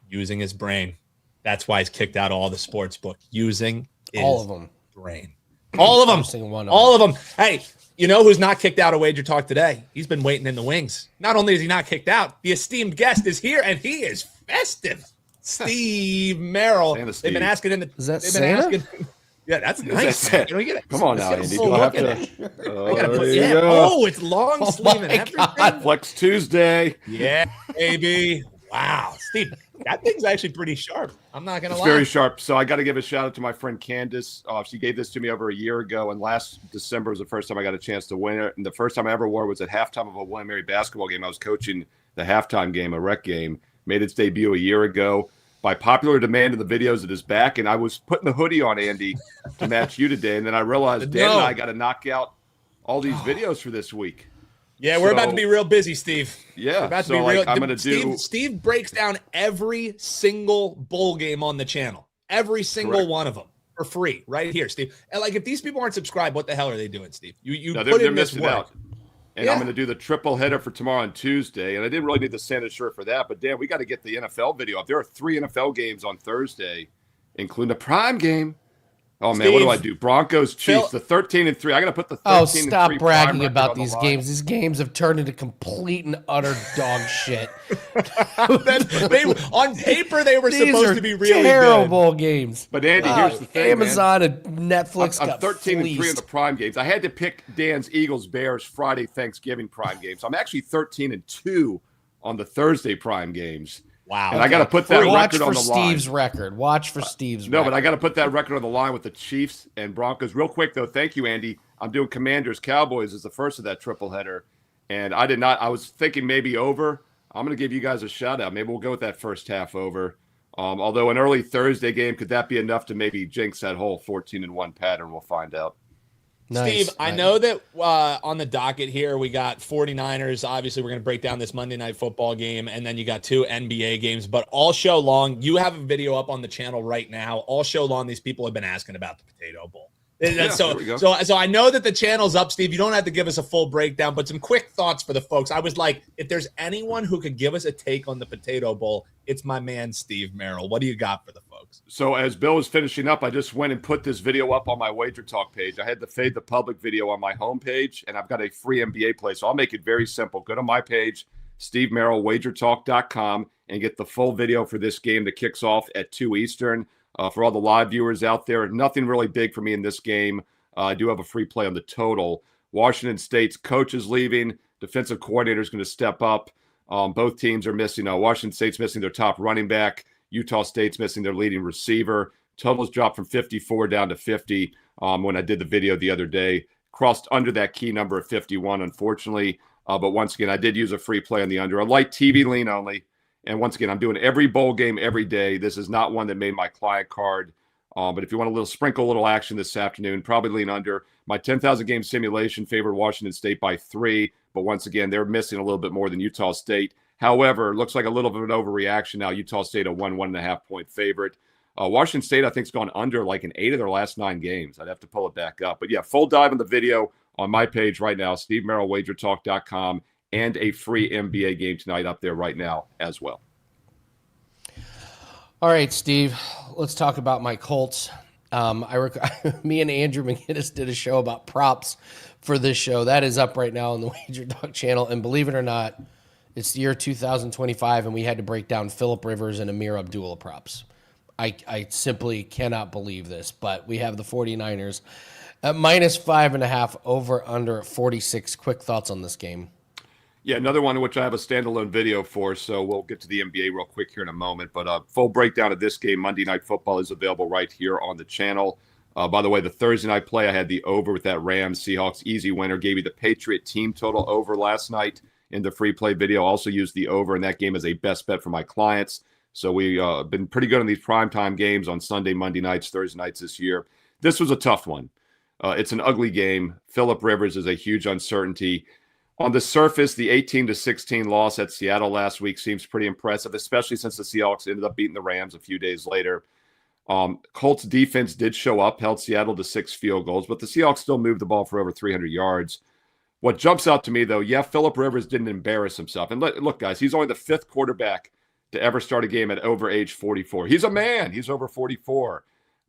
using his brain. That's why he's kicked out all the sports book. Using all of them brain. All of them. All of them. Hey, you know who's not kicked out of Wager Talk today? He's been waiting in the wings. Not only is he not kicked out, the esteemed guest is here, and he is festive. Steve Merril. They've been asking in the. Is that Santa? Yeah, that's nice. Come on now, Andy. Do I have to? Oh, it's long sleeve and everything. Flex Tuesday. Yeah, baby. Wow, Steve, that thing's actually pretty sharp. I'm not gonna lie. It's very sharp. So I got to give a shout out to my friend Candace. She gave this to me over a year ago, and last December was the first time I got a chance to win it. And the first time I ever wore it was at halftime of a William Mary basketball game. I was coaching the halftime game, a rec game. Made its debut a year ago. By popular demand in the videos, it is back. And I was putting the hoodie on, Andy, to match you today. And then I realized Dan and I got to knock out all these videos for this week. Yeah, we're about to be real busy, Steve. Yeah, we're about to be real. I'm going to do. Steve breaks down every single bowl game on the channel, every single one of them for free, right here, Steve. And if these people aren't subscribed, what the hell are they doing, Steve? They're missing out. And I'm going to do the triple header for tomorrow on Tuesday. And I didn't really need the Santa shirt for that, but Dan, we got to get the NFL video up. There are 3 NFL games on Thursday, including a prime game. Oh man, what do I Steve, do? Broncos, Phil- Chiefs, the 13-3. I got to put the 13-3. Oh, stop bragging prime about record on these the line. games. These games have turned into complete and utter dog shit. they on paper they were These supposed are to be really terrible games. But Andy, here's the thing, Amazon and Netflix I'm got 13-3 in fleeced. the prime games. I had to pick Dan's Eagles Bears Friday Thanksgiving prime games. I'm actually 13-2 on the Thursday prime games. Wow. And I got to put that Watch record for on the line. Steve's record. Watch for Steve's No, record. but I got to put that record on the line with the Chiefs and Broncos. Real quick, though, thank you, Andy. I'm doing Commanders Cowboys as the first of that triple header. And I was thinking maybe over. I'm going to give you guys a shout out. Maybe we'll go with that first half over. Although an early Thursday game, could that be enough to maybe jinx that whole 14-1 pattern? We'll find out. Steve, Nice. I know that on the docket here, we got 49ers. Obviously, we're going to break down this Monday Night Football game, and then you got 2 NBA games. But all show long, you have a video up on the channel right now. All show long, these people have been asking about the Potato Bowl. Yeah, so there we go. so I know that the channel's up, Steve. You don't have to give us a full breakdown, but some quick thoughts for the folks. I was like, if there's anyone who could give us a take on the Potato Bowl, it's my man, Steve Merril. What do you got for the folks? So as Bill was finishing up, I just went and put this video up on my WagerTalk page. I had the Fade the Public video on my homepage, and I've got a free NBA play. So I'll make it very simple. Go to my page, Steve Merril, WagerTalk.com, and get the full video for this game that kicks off at 2 Eastern. For all the live viewers out there, nothing really big for me in this game. I do have a free play on the total. Washington State's coach is leaving. Defensive coordinator is going to step up. Both teams are missing. Washington State's missing their top running back. Utah State's missing their leading receiver. Totals dropped from 54 down to 50 when I did the video the other day. Crossed under that key number of 51, unfortunately. But once again, I did use a free play on the under. A light TV lean only. And once again, I'm doing every bowl game every day. This is not one that made my client card. But if you want a sprinkle a little action this afternoon, probably lean under. My 10,000 game simulation favored Washington State by 3. But once again, they're missing a little bit more than Utah State. However, it looks like a little bit of an overreaction now. Utah State a 1.5 point favorite. Washington State, I think, has gone under like in 8 of their last 9 games. I'd have to pull it back up. But yeah, full dive on the video on my page right now, Steve Merril, WagerTalk.com, and a free NBA game tonight up there right now as well. All right, Steve, let's talk about my Colts. Me and Andrew McGinnis did a show about props for this show. That is up right now on the WagerTalk channel. And believe it or not, it's the year 2025, and we had to break down Phillip Rivers and Amir Abdullah props. I simply cannot believe this, but we have the 49ers at -5.5 over under 46. Quick thoughts on this game. Yeah, another one which I have a standalone video for, so we'll get to the NBA real quick here in a moment. But a full breakdown of this game, Monday Night Football, is available right here on the channel. By the way, the Thursday night play, I had the over with that Rams-Seahawks easy winner. Gave you the Patriot team total over last night in the free play video. Also used the over in that game as a best bet for my clients. So we've been pretty good on these primetime games on Sunday, Monday nights, Thursday nights this year. This was a tough one. It's an ugly game. Phillip Rivers is a huge uncertainty. On the surface, the 18-16 loss at Seattle last week seems pretty impressive, especially since the Seahawks ended up beating the Rams a few days later. Colts defense did show up, held Seattle to 6 field goals, but the Seahawks still moved the ball for over 300 yards. What jumps out to me, though, Phillip Rivers didn't embarrass himself. And look, guys, he's only the 5th quarterback to ever start a game at over age 44. He's a man. He's over 44.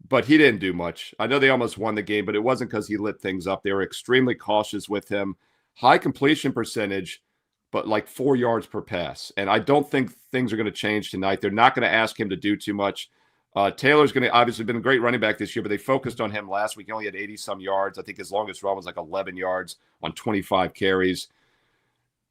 But he didn't do much. I know they almost won the game, but it wasn't because he lit things up. They were extremely cautious with him. High completion percentage, but like 4 yards per pass. And I don't think things are going to change tonight. They're not going to ask him to do too much. Taylor's going to obviously been a great running back this year, but they focused on him last week. He only had 80-some yards. I think his longest run was like 11 yards on 25 carries.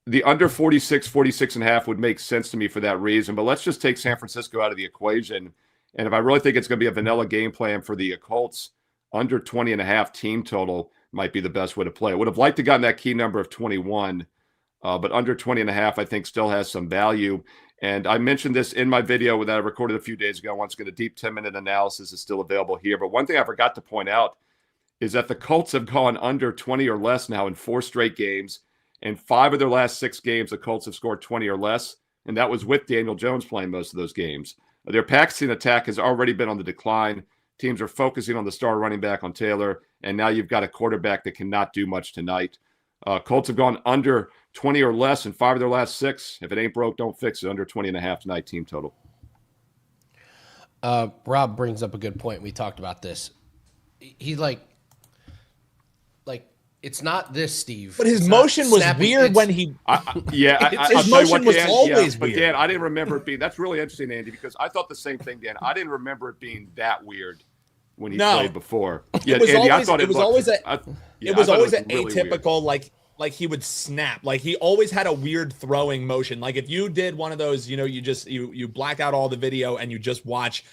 The under 46.5 would make sense to me for that reason. But let's just take San Francisco out of the equation. And if I really think it's going to be a vanilla game plan for the Colts, under 20.5 team total might be the best way to play. I would have liked to gotten that key number of 21, but under 20.5 I think still has some value. And I mentioned this in my video that I recorded a few days ago. Once again, a deep 10-minute analysis is still available here. But one thing I forgot to point out is that the Colts have gone under 20 or less now in 4 straight games. And 5 of their last 6 games, the Colts have scored 20 or less. And that was with Daniel Jones playing most of those games. Their passing attack has already been on the decline. Teams are focusing on the star running back on Taylor. And now you've got a quarterback that cannot do much tonight. Colts have gone under 20 or less in 5 of their last 6. If it ain't broke, don't fix it. Under 20.5 tonight, team total. Rob brings up a good point. We talked about this. he like it's not this, Steve. But his It's not motion was snapping. weird when he. I'll His tell you motion what, was Dan, always but weird. Dan, I didn't remember it being. That's really interesting, Andy, because I thought the same thing, Dan. I didn't remember it being that weird when he played before. Yeah, It was Andy, always, I thought it was always an really weird. atypical like he would snap. Like he always had a weird throwing motion. Like if you did one of those, you black out all the video and you just watch,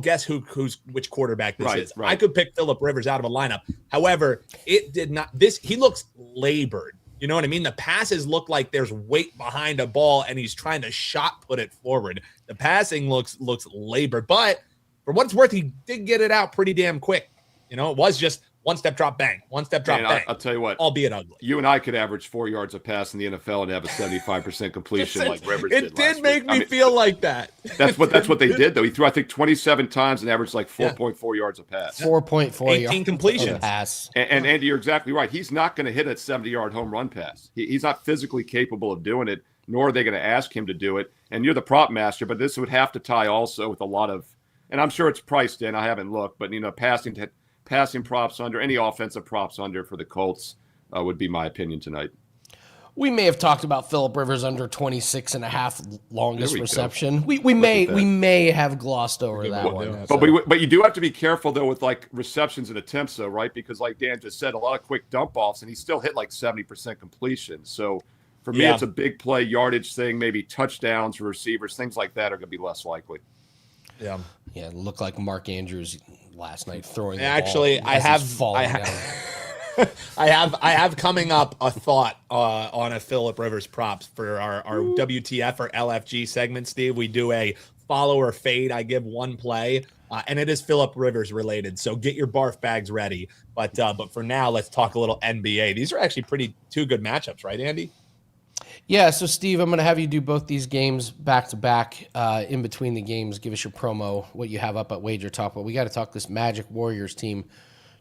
guess who's which quarterback this is. Right. I could pick Phillip Rivers out of a lineup. However, it did not. He looks labored. You know what I mean? The passes look like there's weight behind a ball and he's trying to shot put it forward. The passing looks labored, but for what it's worth, he did get it out pretty damn quick. It was just one step drop, bang. One step drop, bang. I'll tell you what, albeit ugly. You and I could average 4 yards a pass in the NFL and have a 75% completion like Rivers did. It did make me feel like that. That's what they did, though. He threw, I think, 27 times and averaged like 4.4 yards a pass. 4.4 18 completions. Pass. And Andy, you're exactly right. He's not going to hit a 70-yard home run pass. He's not physically capable of doing it, nor are they going to ask him to do it. And you're the prop master, but this would have to tie also with a lot of, and I'm sure it's priced in. I haven't looked, but passing props under, any offensive props under for the Colts would be my opinion tonight. We may have talked about Phillip Rivers under 26.5 longest reception. We may have glossed over that one. But you do have to be careful though with like receptions and attempts though, right? Because like Dan just said, a lot of quick dump offs and he still hit like 70% completion. So for me, it's a big play yardage thing, maybe touchdowns for receivers, things like that are going to be less likely. Yeah, it looked like Mark Andrews last night throwing the Actually, ball. I have coming up a thought on a Phillip Rivers props for our WTF or LFG segment, Steve. We do a follow or fade. I give one play, and it is Phillip Rivers related. So get your barf bags ready. But for now, let's talk a little NBA. These are actually two good matchups, right, Andy? Yeah, so Steve, I'm going to have you do both these games back to back. In between the games, give us your promo, what you have up at WagerTalk. But we got to talk this Magic Warriors team.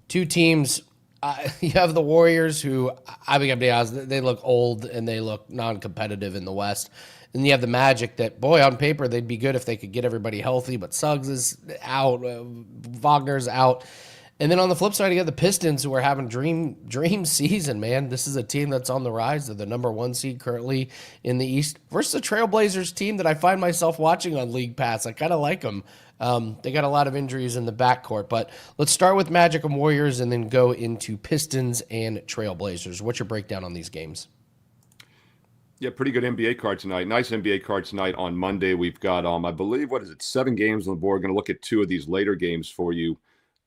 Two teams. You have the Warriors, who I think, I'm being honest, they look old and they look non-competitive in the West. And you have the Magic that, boy, on paper they'd be good if they could get everybody healthy, but Suggs is out, Wagner's out. And then on the flip side, you got the Pistons, who are having dream season, man. This is a team that's on the rise. They're the number 1 seed currently in the East versus the Trailblazers team that I find myself watching on League Pass. I kind of like them. They got a lot of injuries in the backcourt. But let's start with Magic and Warriors and then go into Pistons and Trailblazers. What's your breakdown on these games? Yeah, pretty good NBA card tonight. Nice NBA card tonight on Monday. We've got, I believe, 7 games on the board. Going to look at 2 of these later games for you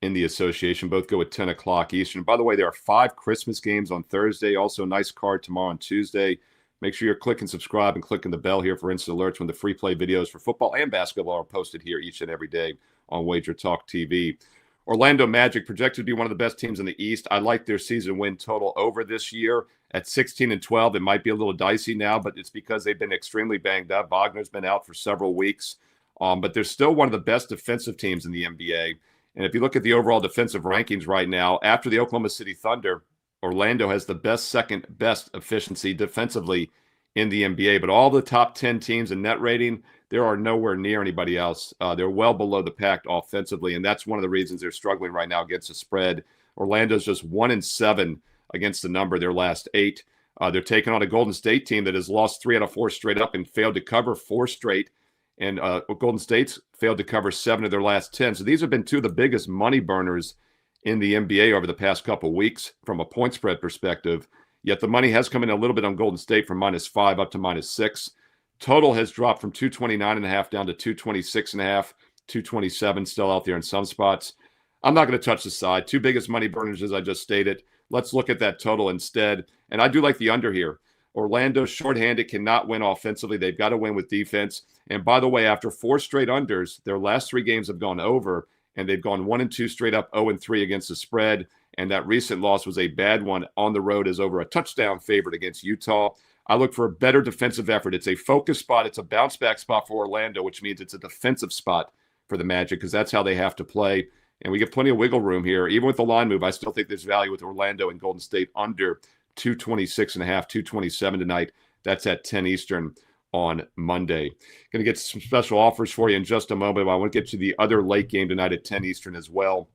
in the association. Both go at 10 o'clock Eastern. By the way, there are 5 Christmas games on Thursday. Also a nice card tomorrow on Tuesday. Make sure you're clicking subscribe and clicking the bell here for instant alerts when the free play videos for football and basketball are posted here each and every day on WagerTalk TV. Orlando Magic projected to be one of the best teams in the East. I like their season win total over this year at 16-12. It might be a little dicey now, but it's because they've been extremely banged up. Wagner's been out for several weeks, but they're still one of the best defensive teams in the NBA. And if you look at the overall defensive rankings right now, after the Oklahoma City Thunder, Orlando has the second best efficiency defensively in the NBA. But all the top 10 teams in net rating, there are nowhere near anybody else. They're well below the pack offensively, and that's one of the reasons they're struggling right now against the spread. Orlando's just 1-7 against the number their last 8. They're taking on a Golden State team that has lost 3 out of 4 straight up and failed to cover 4 straight. And Golden State's failed to cover 7 of their last 10. So these have been 2 of the biggest money burners in the NBA over the past couple of weeks from a point spread perspective. Yet the money has come in a little bit on Golden State from -5 up to -6. Total has dropped from 229.5 down to 226.5, 227 still out there in some spots. I'm not going to touch the side. 2 biggest money burners, as I just stated. Let's look at that total instead. And I do like the under here. Orlando shorthanded cannot win offensively. They've got to win with defense. And by the way, after 4 straight unders, their last 3 games have gone over, and they've gone 1-2 straight up, 0-3 against the spread. And that recent loss was a bad one on the road as over a touchdown favorite against Utah. I look for a better defensive effort. It's a focus spot. It's a bounce back spot for Orlando, which means it's a defensive spot for the Magic because that's how they have to play. And we get plenty of wiggle room here. Even with the line move, I still think there's value with Orlando and Golden State under 226.5, 227 tonight. That's at 10 Eastern on Monday. Going to get some special offers for you in just a moment, but I want to get to the other late game tonight at 10 Eastern as well.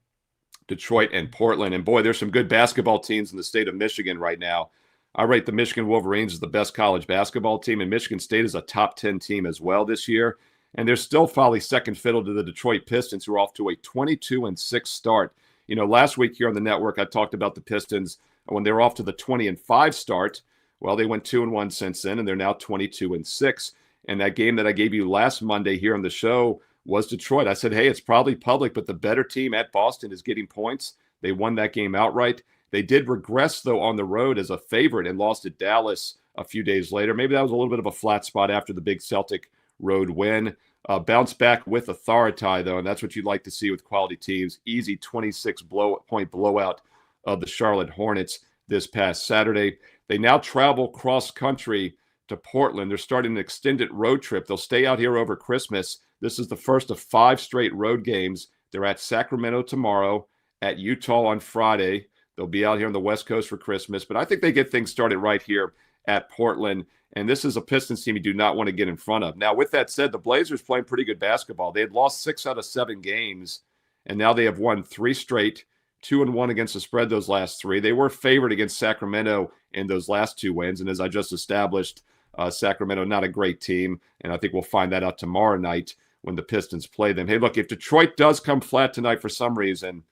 Detroit and Portland. And boy, there's some good basketball teams in the state of Michigan right now. I rate the Michigan Wolverines as the best college basketball team, and Michigan State is a top 10 team as well this year. And they're still probably second fiddle to the Detroit Pistons, who are off to a 22-6 start. You know, last week here on the network, I talked about the Pistons when they were off to the 20-5 start. Well, they went 2-1 since then, and they're now 22-6. And that game that I gave you last Monday here on the show was Detroit. I said, hey, it's probably public, but the better team at Boston is getting points. They won that game outright. They did regress, though, on the road as a favorite and lost to Dallas a few days later. Maybe that was a little bit of a flat spot after the big Celtic road win. Bounce back with authority, though, and that's what you'd like to see with quality teams. Easy 26-point blowout of the Charlotte Hornets this past Saturday. They now travel cross-country to Portland. They're starting an extended road trip. They'll stay out here over Christmas. This is the first of 5 straight road games. They're at Sacramento tomorrow, at Utah on Friday. They'll be out here on the West Coast for Christmas. But I think they get things started right here at Portland. And this is a Pistons team you do not want to get in front of. Now, with that said, the Blazers playing pretty good basketball. They had lost 6 out of 7 games, and now they have won 3 straight, 2-1 against the spread those last 3. They were favored against Sacramento in those last 2 wins. And as I just established, Sacramento, not a great team. And I think we'll find that out tomorrow night when the Pistons play them. Hey, look, if Detroit does come flat tonight for some reason,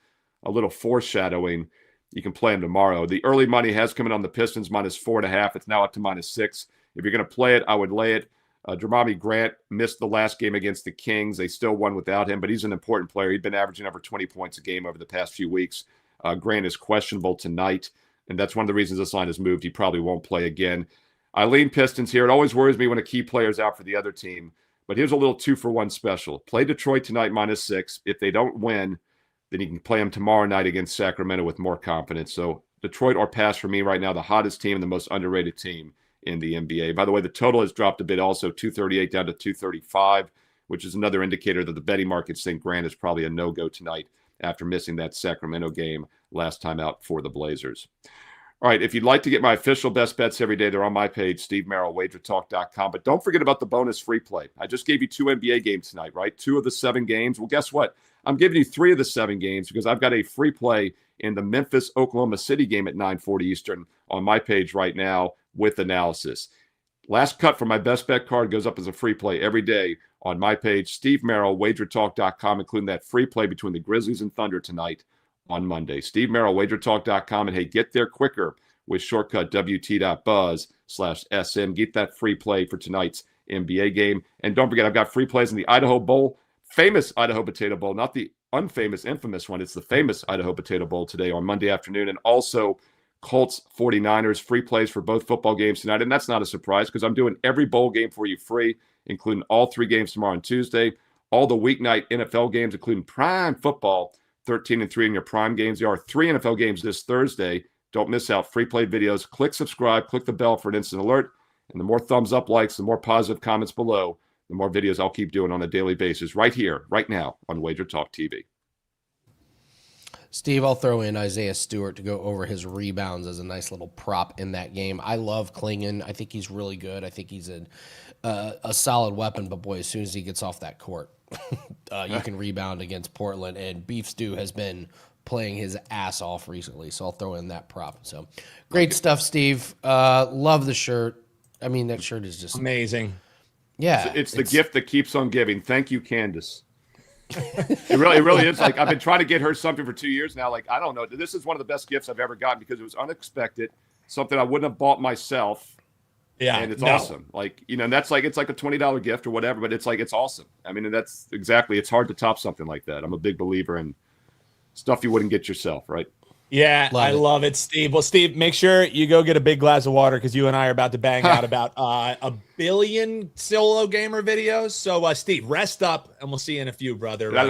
a little foreshadowing, you can play them tomorrow. The early money has come in on the Pistons, -4.5. It's now up to -6. If you're going to play it, I would lay it. Jermami Grant missed the last game against the Kings. They still won without him, but he's an important player. He'd been averaging over 20 points a game over the past few weeks. Grant is questionable tonight, and that's one of the reasons this line has moved. He probably won't play again. I lean Pistons here. It always worries me when a key player is out for the other team, but here's a little 2-for-1 special. Play Detroit tonight -6. If they don't win, then you can play them tomorrow night against Sacramento with more confidence. So Detroit or pass for me right now, the hottest team and the most underrated team in the NBA. By the way, the total has dropped a bit also, 238 down to 235, which is another indicator that the betting markets think Grant is probably a no-go tonight after missing that Sacramento game last time out for the Blazers. All right, if you'd like to get my official best bets every day, they're on my page, Steve Merril, WagerTalk.com. But don't forget about the bonus free play. I just gave you 2 NBA games tonight, right? 2 of the 7 games. Well, guess what? I'm giving you 3 of the 7 games because I've got a free play in the Memphis-Oklahoma City game at 9:40 Eastern on my page right now with analysis. Last cut from my best bet card goes up as a free play every day on my page, Steve Merril, WagerTalk.com, including that free play between the Grizzlies and Thunder tonight on Monday. Steve Merril, WagerTalk.com, and hey, get there quicker with shortcut WT.buzz/SM. Get that free play for tonight's NBA game. And don't forget, I've got free plays in the Idaho Bowl, famous Idaho Potato Bowl, not the unfamous, infamous one. It's the famous Idaho Potato Bowl today on Monday afternoon. And also Colts 49ers, free plays for both football games tonight. And that's not a surprise because I'm doing every bowl game for you free, including all 3 games tomorrow and Tuesday, all the weeknight NFL games, including prime football, 13-3 in your prime games. There are 3 NFL games this Thursday. Don't miss out. Free play videos. Click subscribe. Click the bell for an instant alert. And the more thumbs up, likes, the more positive comments below, the more videos I'll keep doing on a daily basis right here, right now on Wager Talk TV. Steve, I'll throw in Isaiah Stewart to go over his rebounds as a nice little prop in that game. I love Klingon. I think he's really good. I think he's a solid weapon, but boy, as soon as he gets off that court, you can rebound against Portland, and Beef Stew has been playing his ass off recently, so I'll throw in that prop. So great stuff, Steve. Love the shirt. I mean, that shirt is just amazing. Yeah. It's the gift that keeps on giving. Thank you, Candace. It really is. Like, I've been trying to get her something for 2 years now. Like, I don't know. This is one of the best gifts I've ever gotten because it was unexpected, something I wouldn't have bought myself. Yeah, and it's awesome. Like, you know, and that's like, it's like a $20 gift or whatever, but it's like, it's awesome. I mean, and that's exactly, it's hard to top something like that. I'm a big believer in stuff you wouldn't get yourself, right? Yeah, love it, Steve. Well, Steve, make sure you go get a big glass of water because you and I are about to bang out about 1 billion solo gamer videos. So, Steve, rest up, and we'll see you in a few, brother. Yeah.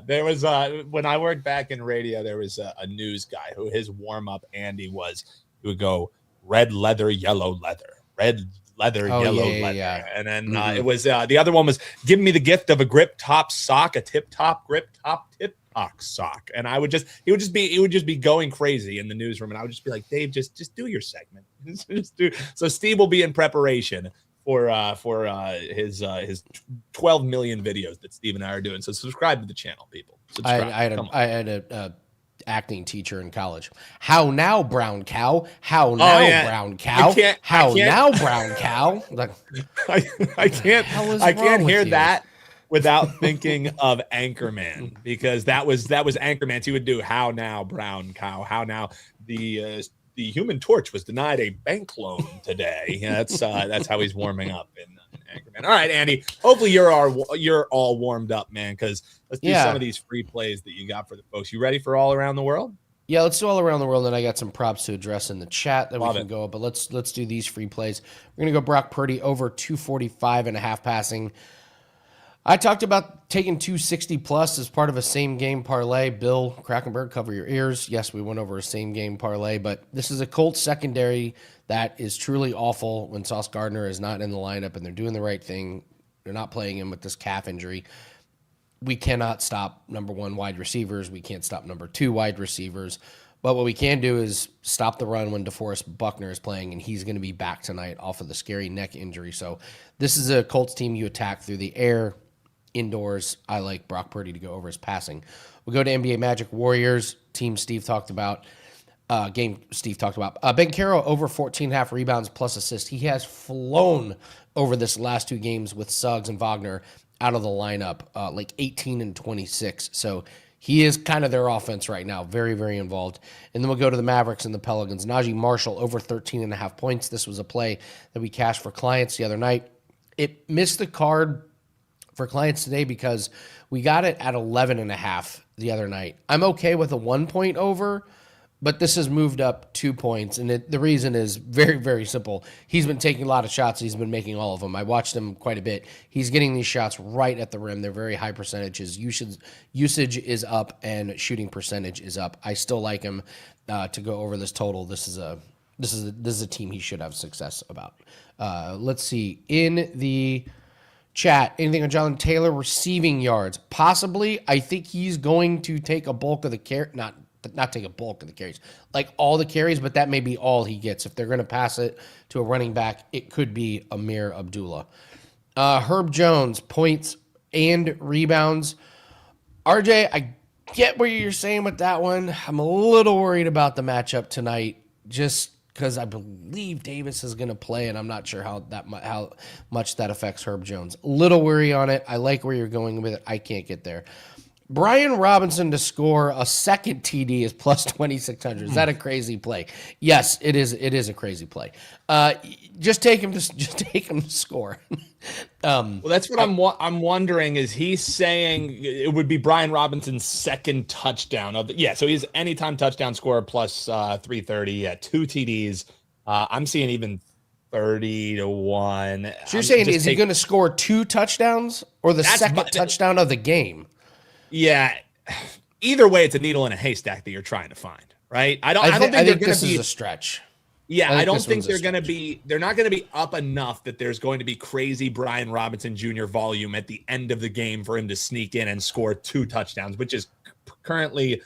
There was when I worked back in radio, there was a news guy who his warm up, Andy, was he would go red leather, yellow leather, red leather, yellow leather, and then it was the other one was give me the gift of a grip top sock, a tip top grip top tip. Sock, and he would just be going crazy in the newsroom, and I would just be like, Dave, just do your segment. Just do. So Steve will be in preparation for his 12 million videos that Steve and I are doing. So subscribe to the channel, people. Subscribe. I had a acting teacher in college. How now, brown cow? How now, brown cow? How now, brown cow? Like, I can't hear you? that without thinking of Anchorman, because that was Anchorman. He would do how now, brown cow? How now, the Human Torch was denied a bank loan today. Yeah, that's how he's warming up in Anchorman. All right, Andy. Hopefully you're all warmed up, man, because let's do some of these free plays that you got for the folks. You ready for all around the world? Yeah, let's do all around the world, and I got some props to address in the chat that we can go. But let's do these free plays. We're gonna go Brock Purdy over 245.5 passing. I talked about taking 260 plus as part of a same game parlay. Bill Krackomberger, cover your ears. Yes, we went over a same game parlay, but this is a Colts secondary that is truly awful when Sauce Gardner is not in the lineup, and they're doing the right thing. They're not playing him with this calf injury. We cannot stop number one wide receivers. We can't stop number two wide receivers. But what we can do is stop the run when DeForest Buckner is playing, and he's going to be back tonight off of the scary neck injury. So this is a Colts team you attack through the air. Indoors, I like Brock Purdy to go over his passing. We'll go to NBA Magic Warriors, team Steve talked about. Ben Caro over 14.5 rebounds plus assists. He has flown over this last two games with Suggs and Wagner out of the lineup, like 18 and 26. So he is kind of their offense right now, very, very involved. And then we'll go to the Mavericks and the Pelicans. Najee Marshall over 13.5 points. This was a play that we cashed for clients the other night. It missed the card for clients today because we got it at 11.5 the other night. I'm okay with a 1 point over, but this has moved up 2 points. And the reason is very, very simple. He's been taking a lot of shots. He's been making all of them. I watched him quite a bit. He's getting these shots right at the rim. They're very high percentages. Usage is up and shooting percentage is up. I still like him to go over this total. This is a team he should have success about. Let's see. In the chat, anything on Jonathan Taylor receiving yards? Possibly. I think he's going to take a bulk of the not take a bulk of the carries, like all the carries, but that may be all he gets. If they're going to pass it to a running back, it could be Amir Abdullah. Herb Jones, points and rebounds. RJ, I get what you're saying with that one. I'm a little worried about the matchup tonight, just because I believe Davis is going to play, and I'm not sure how much that affects Herb Jones. A little worry on it. I like where you're going with it. I can't get there. Brian Robinson to score a second TD is plus 2,600. Is that a crazy play? Yes, it is. It is a crazy play. Just take him to score. Well, that's what I'm wondering. Is he saying it would be Brian Robinson's second touchdown of the? Yeah, so he's anytime touchdown scorer plus 330. Yeah, 2 TDs. I'm seeing even 30 to 1. So you're saying is he going to score 2 touchdowns or the second touchdown of the game? Yeah, either way, it's a needle in a haystack that you're trying to find, right? I think this is a stretch. Yeah, I don't think they're going to be. They're not going to be up enough that there's going to be crazy Brian Robinson Jr. volume at the end of the game for him to sneak in and score 2 touchdowns, which is currently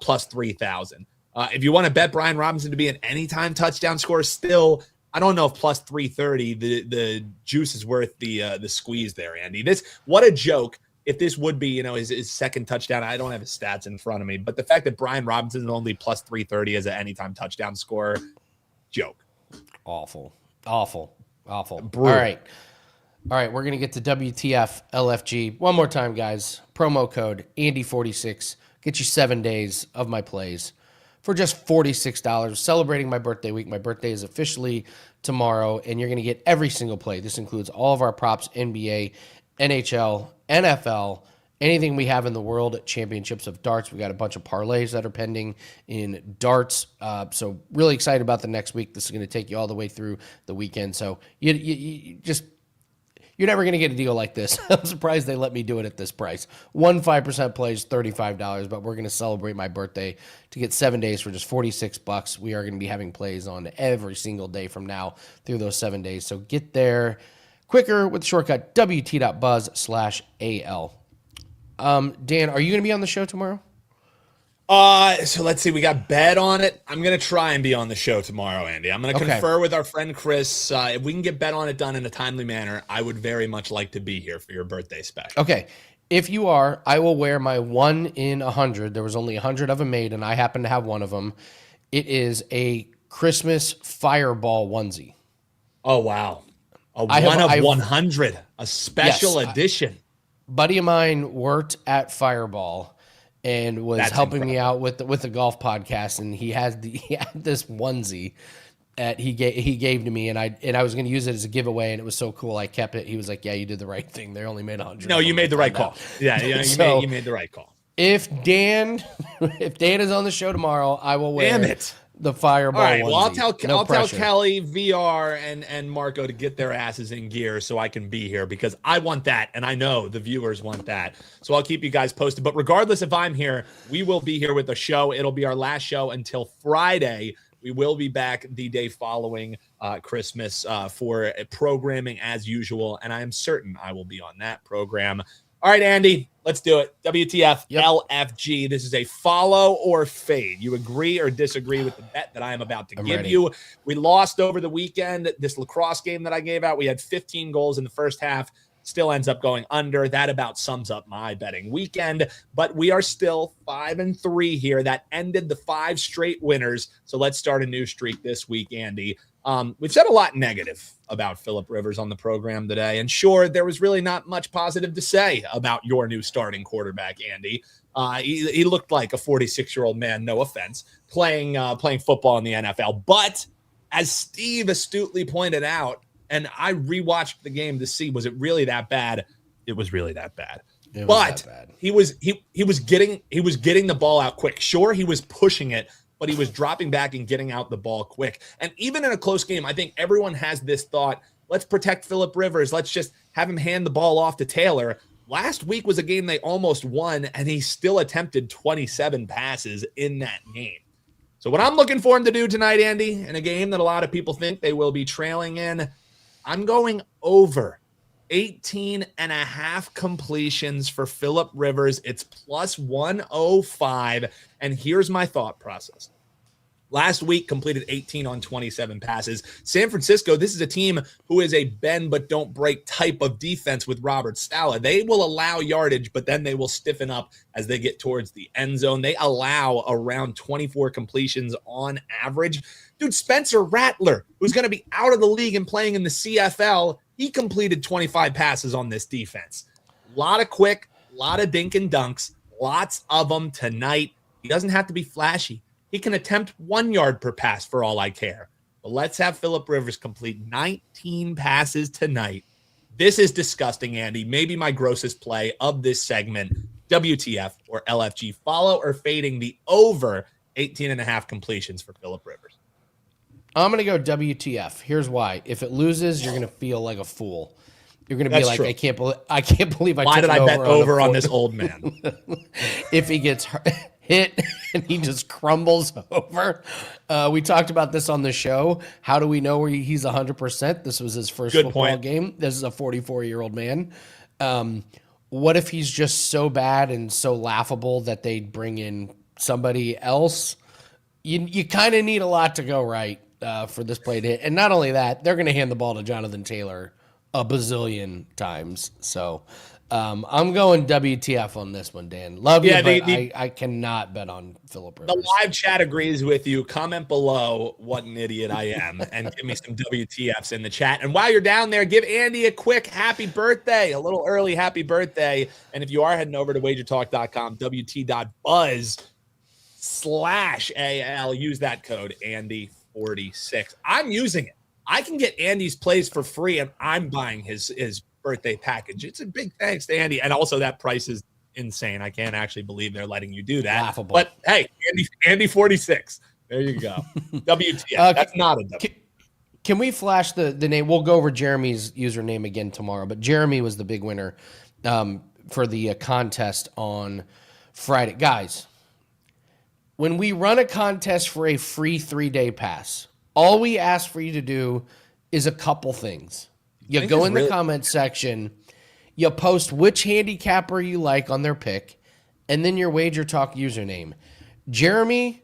plus 3,000. If you want to bet Brian Robinson to be an anytime touchdown scorer, still, I don't know if plus 330 the juice is worth the squeeze there, Andy. What a joke. If this would be, his second touchdown, I don't have his stats in front of me, but the fact that Brian Robinson is only plus 330 as an anytime touchdown scorer, joke. Awful. Brutal. All right. We're going to get to WTF LFG. One more time, guys. Promo code Andy46. Get you 7 days of my plays for just $46. Celebrating my birthday week. My birthday is officially tomorrow, and you're going to get every single play. This includes all of our props, NBA, NHL, NFL, anything we have in the World Championships of Darts. We got a bunch of parlays that are pending in darts. So really excited about the next week. This is going to take you all the way through the weekend. So you're never going to get a deal like this. I'm surprised they let me do it at this price. 5% plays, $35, but we're going to celebrate my birthday to get 7 days for just $46. We are going to be having plays on every single day from now through those 7 days. So get there quicker with the shortcut WT.buzz/AL. Dan, are you going to be on the show tomorrow? So let's see. We got bet on it. I'm gonna try and be on the show tomorrow, Andy. I'm gonna confer with our friend Chris. If we can get bet on it done in a timely manner, I would very much like to be here for your birthday special. Okay. If you are, I will wear my 1 in 100. There was only 100 of them made, and I happen to have one of them. It is a Christmas fireball onesie. Oh wow! One of 100, a special edition. Buddy of mine worked at Fireball and was helping me out with the golf podcast, and he had this onesie that he gave to me, and I was going to use it as a giveaway, and it was so cool I kept it. He was like, "Yeah, you did the right thing. They only made 100." No, you made the right call. Yeah, you made the right call. If Dan is on the show tomorrow, I will wear the fireball. All right. onesie. Well, I'll tell Kelly, VR, and Marco to get their asses in gear so I can be here, because I want that, and I know the viewers want that. So I'll keep you guys posted. But regardless if I'm here, we will be here with the show. It'll be our last show until Friday. We will be back the day following Christmas for programming as usual, and I am certain I will be on that program. All right, Andy, let's do it. WTF, LFG. This is a follow or fade. You agree or disagree with the bet that I am about to give you? We lost over the weekend. This lacrosse game that I gave out, we had 15 goals in the first half. Still ends up going under. That about sums up my betting weekend. But we are still 5-3 here. That ended the 5 straight winners. So let's start a new streak this week, Andy. We've said a lot negative about Phillip Rivers on the program today. And sure, there was really not much positive to say about your new starting quarterback, Andy. He looked like a 46-year-old man, no offense, playing football in the NFL. But as Steve astutely pointed out, and I rewatched the game to see, was it really that bad? It was really that bad. He was getting the ball out quick. Sure, he was pushing it, but he was dropping back and getting out the ball quick. And even in a close game, I think everyone has this thought, let's protect Phillip Rivers. Let's just have him hand the ball off to Taylor. Last week was a game they almost won, and he still attempted 27 passes in that game. So what I'm looking for him to do tonight, Andy, in a game that a lot of people think they will be trailing in, I'm going over 18.5 completions for Phillip Rivers. It's plus 105. And here's my thought process. Last week completed 18 on 27 passes. San Francisco, this is a team who is a bend but don't break type of defense with Robert Saleh. They will allow yardage, but then they will stiffen up as they get towards the end zone. They allow around 24 completions on average. Dude, Spencer Rattler, who's going to be out of the league and playing in the CFL, he completed 25 passes on this defense. A lot of quick, a lot of dink and dunks, lots of them tonight. He doesn't have to be flashy. He can attempt 1 yard per pass for all I care. But let's have Phillip Rivers complete 19 passes tonight. This is disgusting, Andy. Maybe my grossest play of this segment. WTF or LFG. Follow or fading the over 18.5 completions for Phillip Rivers. I'm going to go WTF. Here's why. If it loses, you're going to feel like a fool. You're going to be like, true. I can't believe I Why took did I bet over on this old man? If he gets hit and he just crumbles over. We talked about this on the show. How do we know where he's 100%? This was his first football game. This is a 44-year-old man. What if he's just so bad and so laughable that they'd bring in somebody else? You kind of need a lot to go right for this play to hit. And not only that, they're going to hand the ball to Jonathan Taylor a bazillion times. So I'm going WTF on this one, Dan. Love you, but I cannot bet on Phillip Rivers. The live chat agrees with you. Comment below what an idiot I am and give me some WTFs in the chat. And while you're down there, give Andy a quick happy birthday, a little early happy birthday. And if you are heading over to wagertalk.com, WT.buzz/AL, use that code Andy46. I'm using it. I can get Andy's plays for free, and I'm buying his birthday package. It's a big thanks to Andy. And also that price is insane. I can't actually believe they're letting you do that. Laughable. But hey, Andy 46. There you go. WTF. That's not a W. Can we flash the name? We'll go over Jeremy's username again tomorrow, but Jeremy was the big winner for the contest on Friday. Guys, when we run a contest for a free 3-day pass, all we ask for you to do is a couple things. You go in the comment section, you post which handicapper you like on their pick, and then your WagerTalk username. Jeremy,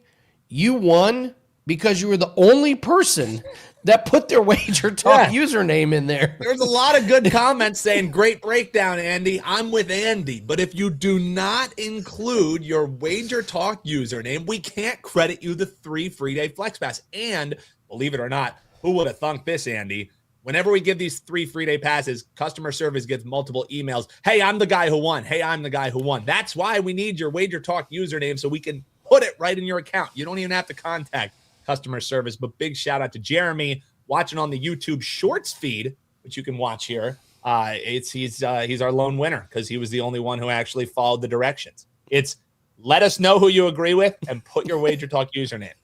you won because you were the only person that put their WagerTalk username in there. There's a lot of good comments saying, great breakdown, Andy. I'm with Andy. But if you do not include your WagerTalk username, we can't credit you the 3 free day flex pass. And believe it or not, who would have thunk this, Andy? Whenever we give these 3 free day passes, customer service gets multiple emails. Hey, I'm the guy who won. Hey, I'm the guy who won. That's why we need your WagerTalk username so we can put it right in your account. You don't even have to contact customer service. But big shout out to Jeremy watching on the YouTube Shorts feed, which you can watch here. He's our lone winner because he was the only one who actually followed the directions. It's let us know who you agree with and put your WagerTalk username.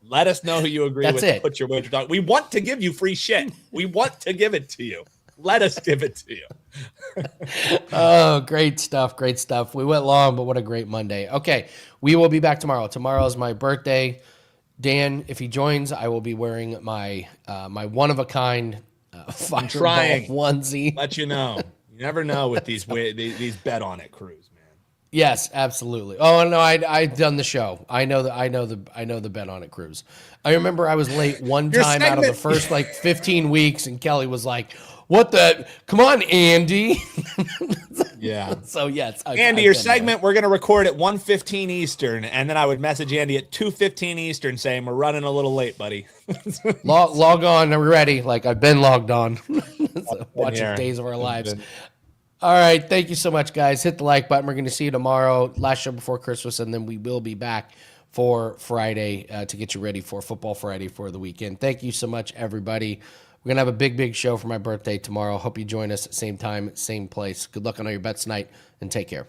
Let us know who you agree with. And put your WagerTalk. We want to give you free shit. We want to give it to you. Let us give it to you. Oh, great stuff. Great stuff. We went long, but what a great Monday. Okay, we will be back tomorrow. Tomorrow is my birthday. Dan, if he joins, I will be wearing my my one-of-a-kind Fireball onesie. Let you know. You never know with these bet on it crews, man. Yes, absolutely. Oh no, I've done the show. I know the bet on it cruise. I remember I was late one time out of the first like 15 weeks, and Kelly was like, "What the? Come on, Andy." Yeah. So yes, Andy, your segment we're gonna record at 1:15 Eastern, and then I would message Andy at 2:15 Eastern saying we're running a little late, buddy. log on. Are we ready? Like I've been logged on. So, watching Days of Our Lives. All right. Thank you so much, guys. Hit the like button. We're going to see you tomorrow, last show before Christmas, and then we will be back for Friday to get you ready for Football Friday for the weekend. Thank you so much, everybody. We're going to have a big show for my birthday tomorrow. Hope you join us at same time, same place. Good luck on all your bets tonight, and take care.